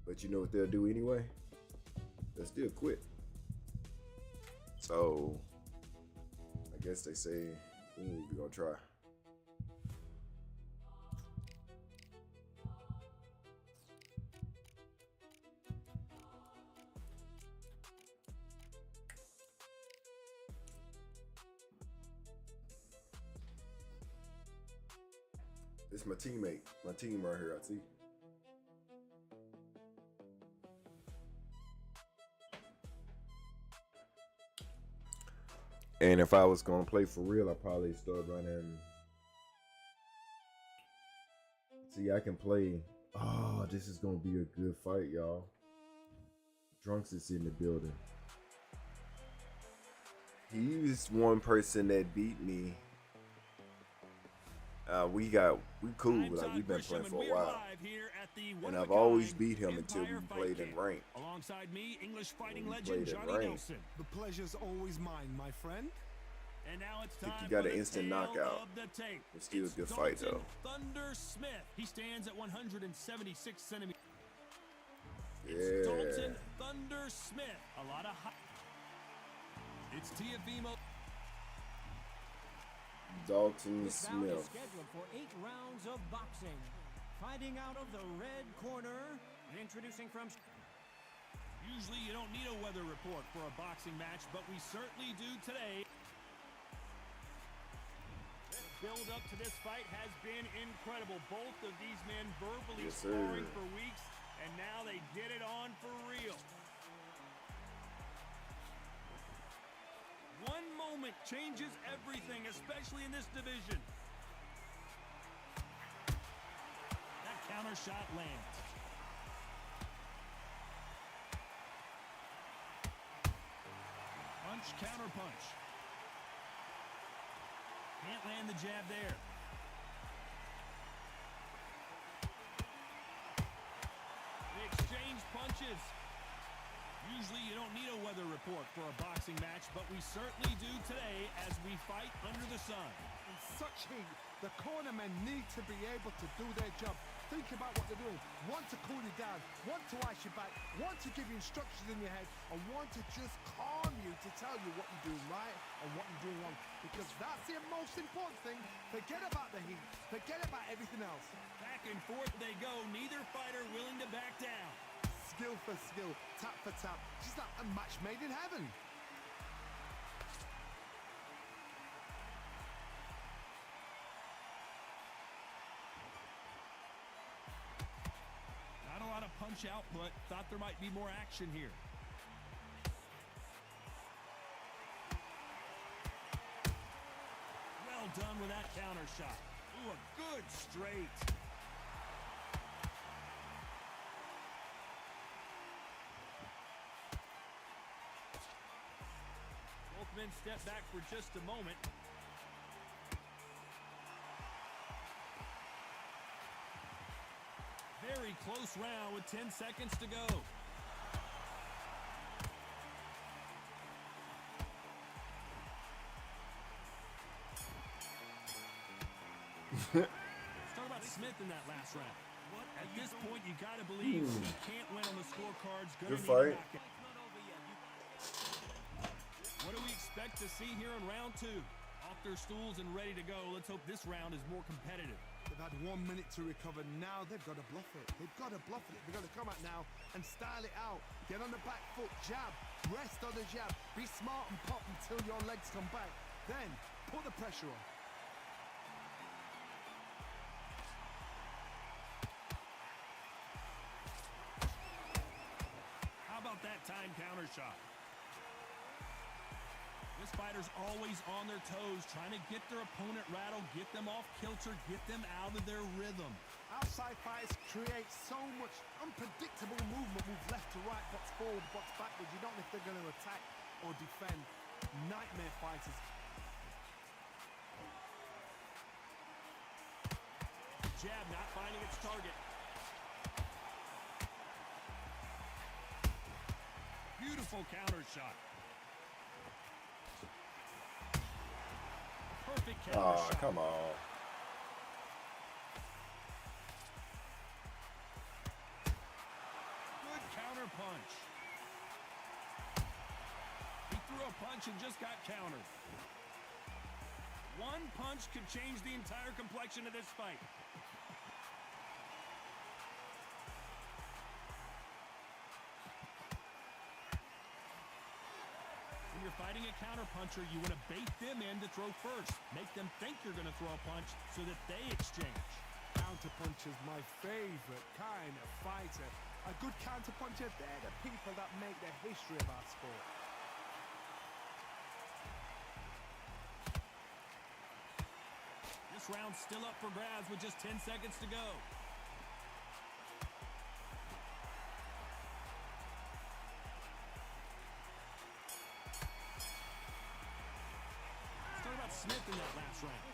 But you know what they'll do anyway? They'll still quit. So, I guess they say, we're gonna try. It's my teammate, my team right here, I see. And if I was gonna play for real, I'd probably start running. See, I can play. Oh, this is gonna be a good fight, y'all. Drunks is in the building. He was one person that beat me. We cool. Like, we've been playing for a while. And I've always beat him until we played in rank. Alongside me, English fighting legend Johnny Nelson. The pleasure's always mine, my friend. And now it's I time think you got for an the instant tale knockout. of the tape. It's still a It's good fight, Dalton though. Thunder Smith. He stands at 176 centimeters. Yeah. It's Dalton Thunder Smith. A lot of high. It's Teofimo. Dalton This bout is Smith. scheduled for 8 rounds of boxing. Fighting out of the red corner, introducing from... Usually you don't need a weather report for a boxing match, but we certainly do today. The build up to this fight has been incredible. Both of these men verbally Yes, sir. sparring for weeks, and now they get it on for real. One moment changes everything, especially in this division. That counter shot lands. counter punch. Can't land the jab there. They exchange punches. Usually you don't need a weather report for a boxing match, but we certainly do today as we fight under the sun. In such heat, the cornermen need to be able to do their job. Think about what they're doing. One to cool you down, one to ice you back, one to give you instructions in your head, and one to just calm you to tell you what you're doing right and what you're doing wrong. Because that's the most important thing. Forget about the heat. Forget about everything else. Back and forth they go, neither fighter willing to back down. Skill for skill, tap for tap. Just like a match made in heaven. Not a lot of punch output. Thought there might be more action here. Well done with that counter shot. Ooh, a good straight. Both men step back for just a moment. Very close round with 10 seconds to go. Let's talk about Smith in that last round. At this point, you got to believe he can't win on the scorecards. Good fight. What do we expect to see here in round two? Off their stools and ready to go. Let's hope this round is more competitive. They've had 1 minute to recover. Now they've got to bluff it. They've got to bluff it. They've got to come out now and style it out. Get on the back foot, jab, rest on the jab. Be smart and pop until your legs come back. Then put the pressure on. How about that time counter shot? This fighter's always on their toes, trying to get their opponent rattled, get them off kilter, get them out of their rhythm. Outside fighters create so much unpredictable movement. Move left to right, box forward, box backwards. You don't know if they're going to attack or defend. Nightmare fighters. Jab not finding its target. Beautiful counter shot. Perfect counter Oh, shot. come on. Good counter punch. He threw a punch and just got countered. One punch could change the entire complexion of this fight. When you're fighting a counterpuncher, you want to bait them in to throw first. Make them think you're going to throw a punch so that they exchange. Counterpuncher's my favorite kind of fighter. A good counterpuncher, they're the people that make the history of our sport. This round's still up for grabs with just 10 seconds to go. Smith in that last round.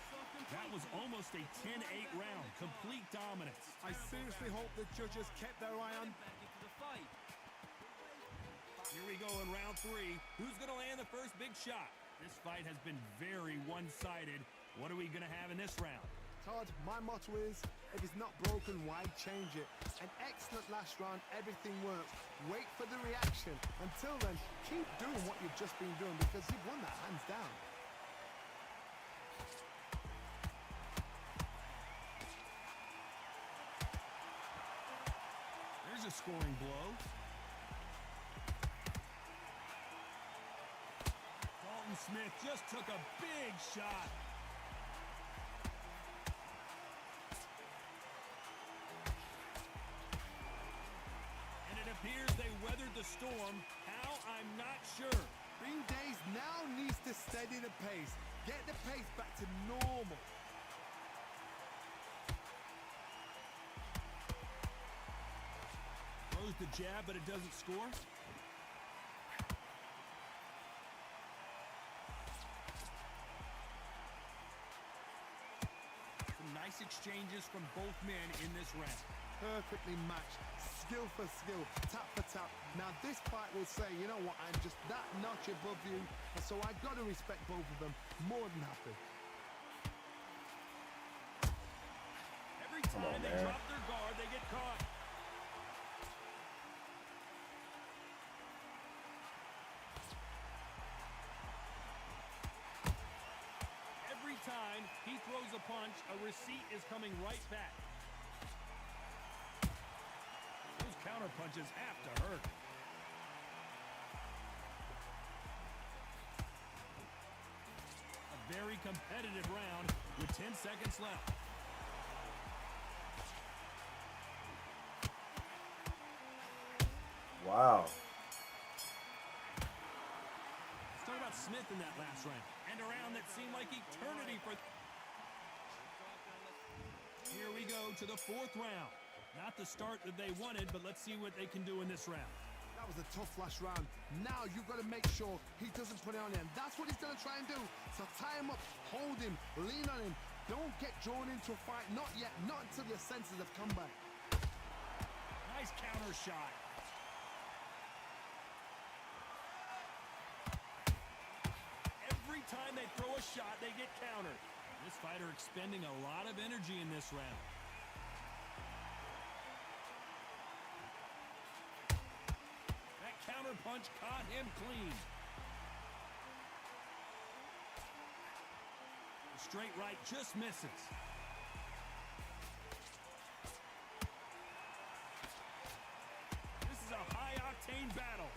That was almost a 10-8 round. Complete dominance. I seriously hope the judges kept their eye on. Here we go in round three. Who's going to land the first big shot? This fight has been very one-sided. What are we going to have in this round? Todd, my motto is, if it's not broken, why change it? An excellent last round, everything works. Wait for the reaction. Until then, keep doing what you've just been doing because you've won that hands down. There's a scoring blow. Dalton Smith just took a big shot. And it appears they weathered the storm. How? I'm not sure. Green Days now needs to steady the pace. Get the pace back to normal. Throws the jab, but it doesn't score. exchanges from both men in this round. Perfectly matched, skill for skill, tap for tap. Now this fight will say, you know what, I'm just that notch above you, and so I got to respect both of them more than happy. Every time they drop their guard, they get caught. Every time he throws a punch, a receipt is coming right back. Those counter punches have to hurt. A very competitive round with 10 seconds left. Wow. Let's talk about Smith in that last round. And a round that seemed like eternity for... Here we go to the fourth round. Not the start that they wanted, but let's see what they can do in this round. That was a tough last round. Now you've got to make sure he doesn't put it on him. That's what he's going to try and do. So tie him up, hold him, lean on him. Don't get drawn into a fight. Not yet. Not until your senses have come back. Nice counter shot. Every time they throw a shot, they get countered. This fighter expending a lot of energy in this round. That counter punch caught him clean. The straight right just misses. This is a high-octane battle.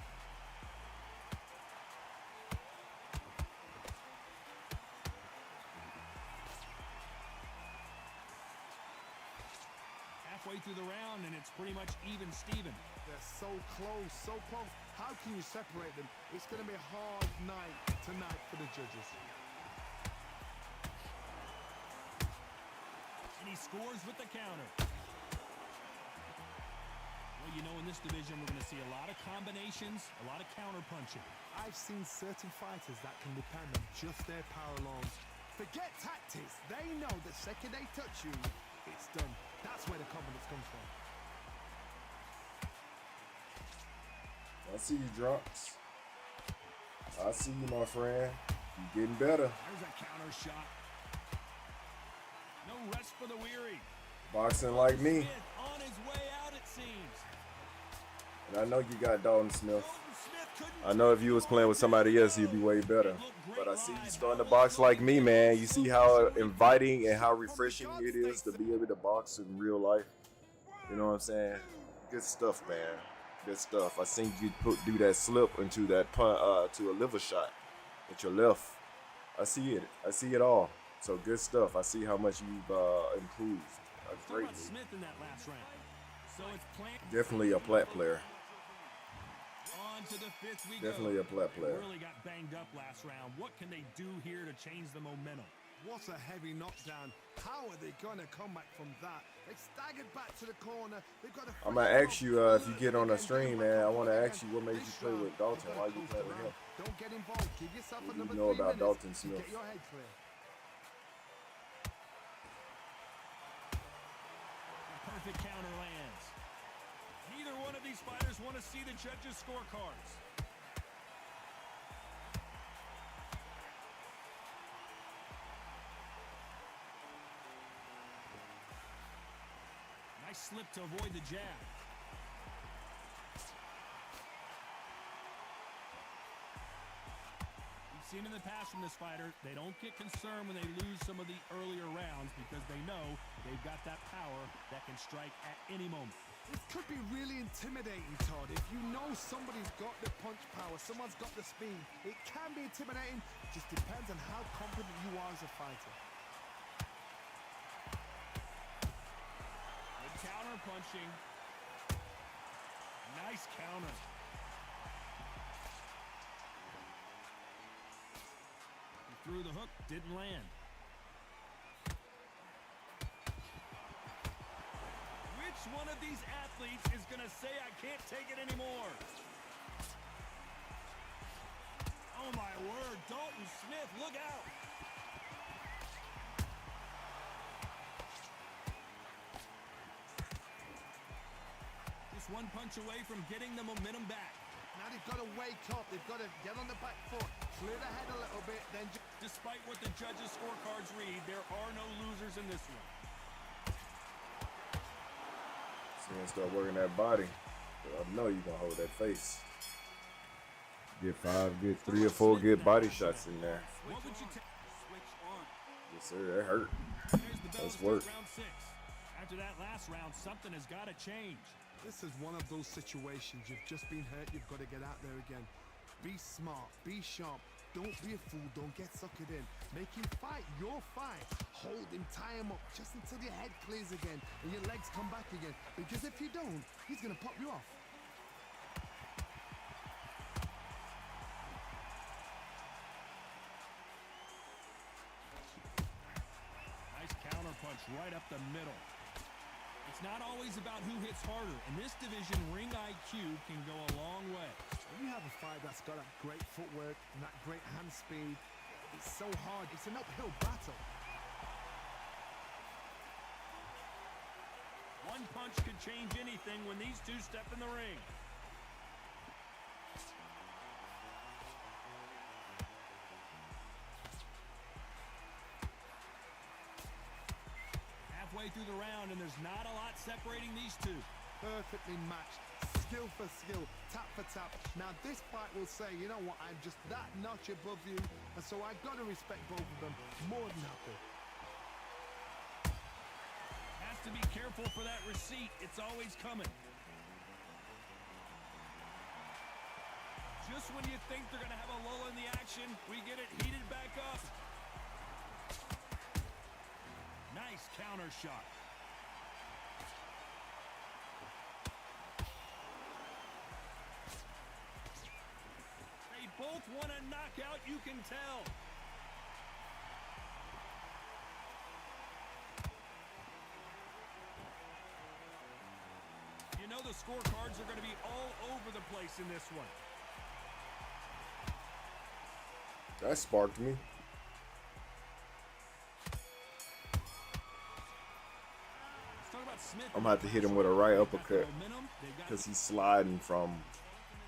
Halfway through the round, and it's pretty much even Steven. They're so close, so close. How can you separate them? It's going to be a hard night tonight for the judges. And he scores with the counter. Well, you know, in this division, we're going to see a lot of combinations, a lot of counter punching. I've seen certain fighters that can depend on just their power alone. Forget tactics. They know the second they touch you, it's done. That's where the confidence comes from. I see you, Drunks. I see you, my friend. You're getting better. There's a counter shot. No rest for the weary. Boxing like me. Smith on his way out, it seems. And I know you got Dalton Smith. Dalton Smith couldn't I know if you was playing with somebody else, you'd be way better. But I see you starting to box like me, man. You see how inviting and how refreshing it is to be able to box in real life. You know what I'm saying? Good stuff, man. Good stuff. I seen you do that slip into that to a liver shot with your left. I see it. I see it all. So good stuff. I see how much you've improved. Greatly. Smith in that last round. So it's Definitely a Plat player. On to the fifth we Definitely go. a Plat player. Really got banged up last round. What can they do here to change the momentum? What a heavy knockdown. How are they going to come back from that? They staggered back to the corner. They've got I'm going to ask you if you get on the stream, man. I want to ask you what made you play with Dalton. Why you play with him? Don't get involved. Give yourself What do another you know 3 about minutes Dalton to Smith? get your head clear. A perfect counter lands. Neither one of these fighters want to see the judges' scorecards. Nice slip to avoid the jab. We've seen in the past from this fighter, they don't get concerned when they lose some of the earlier rounds because they know they've got that power that can strike at any moment. This could be really intimidating, Todd. If you know somebody's got the punch power, someone's got the speed, it can be intimidating. It just depends on how confident you are as a fighter. Good counter punching. Nice counter. He threw the hook, didn't land. Which one of these athletes is going to say, I can't take it anymore? Oh, my word. Dalton Smith, look out. just one punch away from getting the momentum back. Now they've got to wake up. They've got to get on the back foot, clear the head a little bit, then Despite what the judges' scorecards read, there are no losers in this one. So you start working that body. But I know you're gonna hold that face. Get 5 good, 3 or 4 good body shots in there. What would you Switch on. Yes, sir. That hurt. There's the bell That's to start work. round 6. After that last round, something has got to change. this is one of those situations. You've just been hurt. You've got to get out there again. Be smart. Be sharp. Don't be a fool. Don't get suckered in. Make him fight your fight. Hold him, tie him up just until your head clears again and your legs come back again. Because if you don't, he's going to pop you off. Nice counter punch right up the middle. It's not always about who hits harder. In this division, ring IQ can go a long way. When you have a fight that's got that great footwork and that great hand speed, it's so hard. It's an uphill battle. One punch could change anything when these two step in the ring. Halfway through the round, and there's not a lot separating these two. Perfectly matched. Skill for skill. Tap for tap. Now this fight will say, you know what, I'm just that notch above you. And so I've got to respect both of them more than happy. Has to be careful for that receipt. It's always coming. Just when you think they're going to have a lull in the action, we get it heated back up. Nice counter shot. They both want a knockout, you can tell. You know the scorecards are going to be all over the place in this one. That sparked me. Let's talk about Smith. I'm gonna have to hit him with a right uppercut because he's sliding from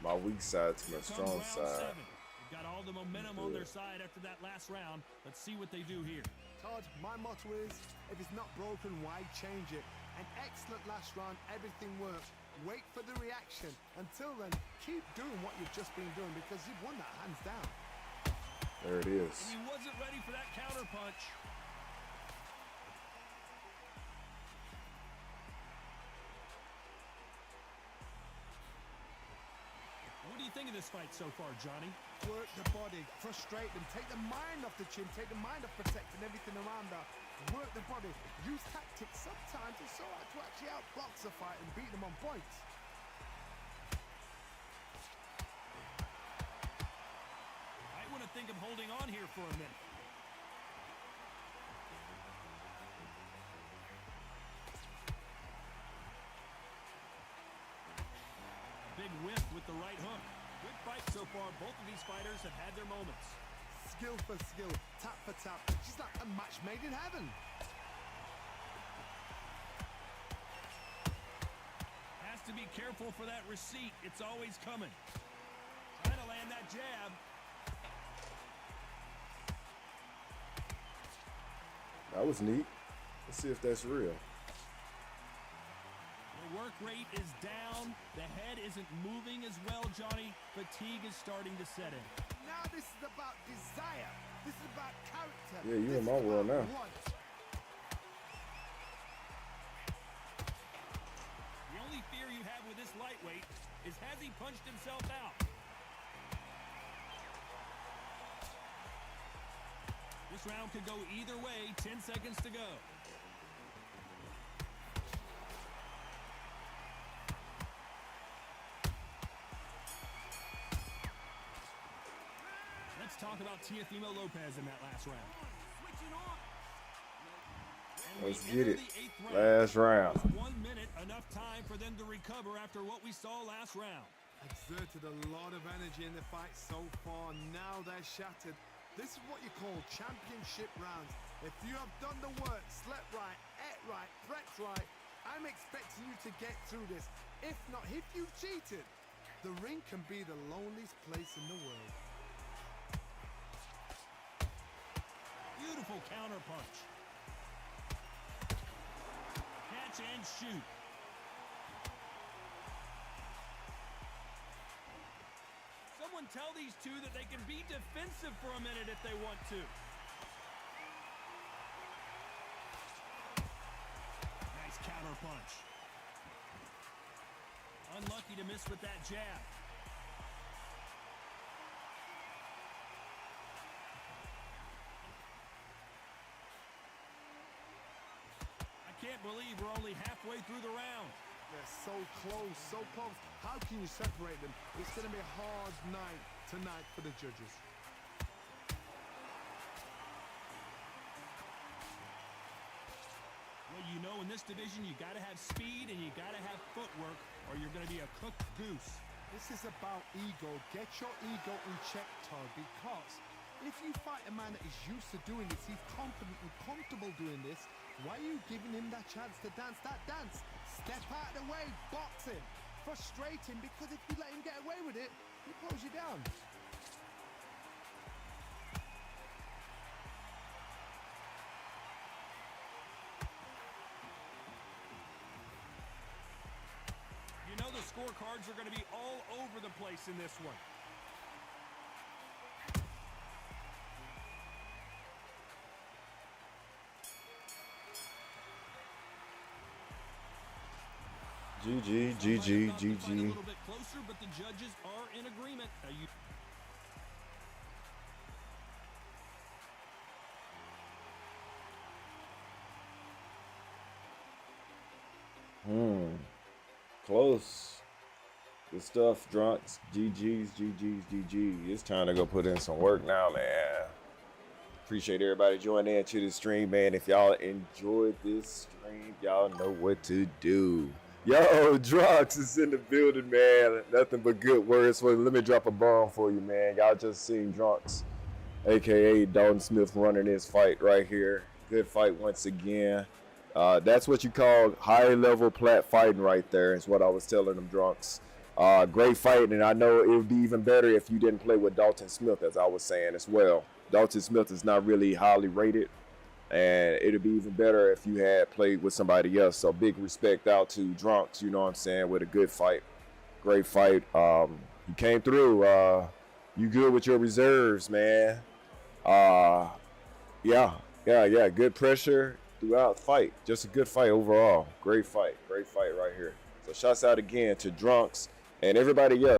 my weak side to my strong side. They've got all the momentum on their side after that last round. Let's see what they do here. Todd, my motto is, if it's not broken, why change it? An excellent last round, everything works. Wait for the reaction. Until then, keep doing what you've just been doing because you've won that hands down. There it is. And he wasn't ready for that counter punch. What do you think of this fight so far, Johnny? Work the body, frustrate them, take the mind off the chin, take the mind off protecting everything around that. Work the body, use tactics. Sometimes it's so hard to actually outbox a fight and beat them on points. I want to think of holding on here for a minute. Big whiff with the right hook. Good fight so far. Both of these fighters have had their moments. Skill for skill, tap for tap. She's like a match made in heaven. Has to be careful for that receipt. It's always coming. Trying to land that jab. That was neat. Let's see if that's real. The work rate is down. The head isn't moving as well, Johnny. Fatigue is starting to set in. Now this is about desire. This is about character. Yeah, you This in my is world about now. want. The only fear you have with this lightweight is has he punched himself out? This round could go either way. 10 seconds to go. Let's talk about Teofimo Lopez in that last round. Switching on. And we Let's get enter it. the 8th round. Last round. Was 1 minute enough time for them to recover after what we saw last round? Exerted a lot of energy in the fight so far. Now they're shattered. This is what you call championship rounds. If you have done the work, slept right, ate right, prepped right, I'm expecting you to get through this. If not, if you cheated, the ring can be the loneliest place in the world. Beautiful counter punch. Catch and shoot. Someone tell these two that they can be defensive for a minute if they want to. Nice counter punch. Unlucky to miss with that jab. I can't believe we're only halfway through the round. They're so close, so close. How can you separate them? It's going to be a hard night tonight for the judges. Well, you know, in this division, you got to have speed and you got to have footwork, or you're going to be a cooked goose. This is about ego. Get your ego in check, Todd, because if you fight a man that is used to doing this, he's confident and comfortable doing this, why are you giving him that chance to dance that dance? Step out of the way, box him. Frustrating, because if you let him get away with it, he pulls you down. You know the scorecards are going to be all over the place in this one. GG, Some might GG, have thought the fight a GG. little bit closer, but the judges are in agreement. Close. Good stuff, drunks. GG's, GG's, GG. It's time to go put in some work now, man. Appreciate everybody joining in to the stream, man. If y'all enjoyed this stream, y'all know what to do. Yo, Drux is in the building, man. Nothing but good words for you. Let me drop a bomb for you, man. Y'all just seen Drux, a.k.a. Dalton Smith, running this fight right here. Good fight once again. That's what you call high-level Plat fighting right there, is what I was telling them, Drunks. Great fight, and I know it would be even better if you didn't play with Dalton Smith, as I was saying as well. Dalton Smith is not really highly rated, and it would be even better if you had played with somebody else. So big respect out to Drunks, you know what I'm saying, with a good fight. Great fight. You came through. You good with your reserves, man. Yeah. Good pressure throughout the fight. Just a good fight overall. Great fight right here. So shouts out again to Drunks and everybody else.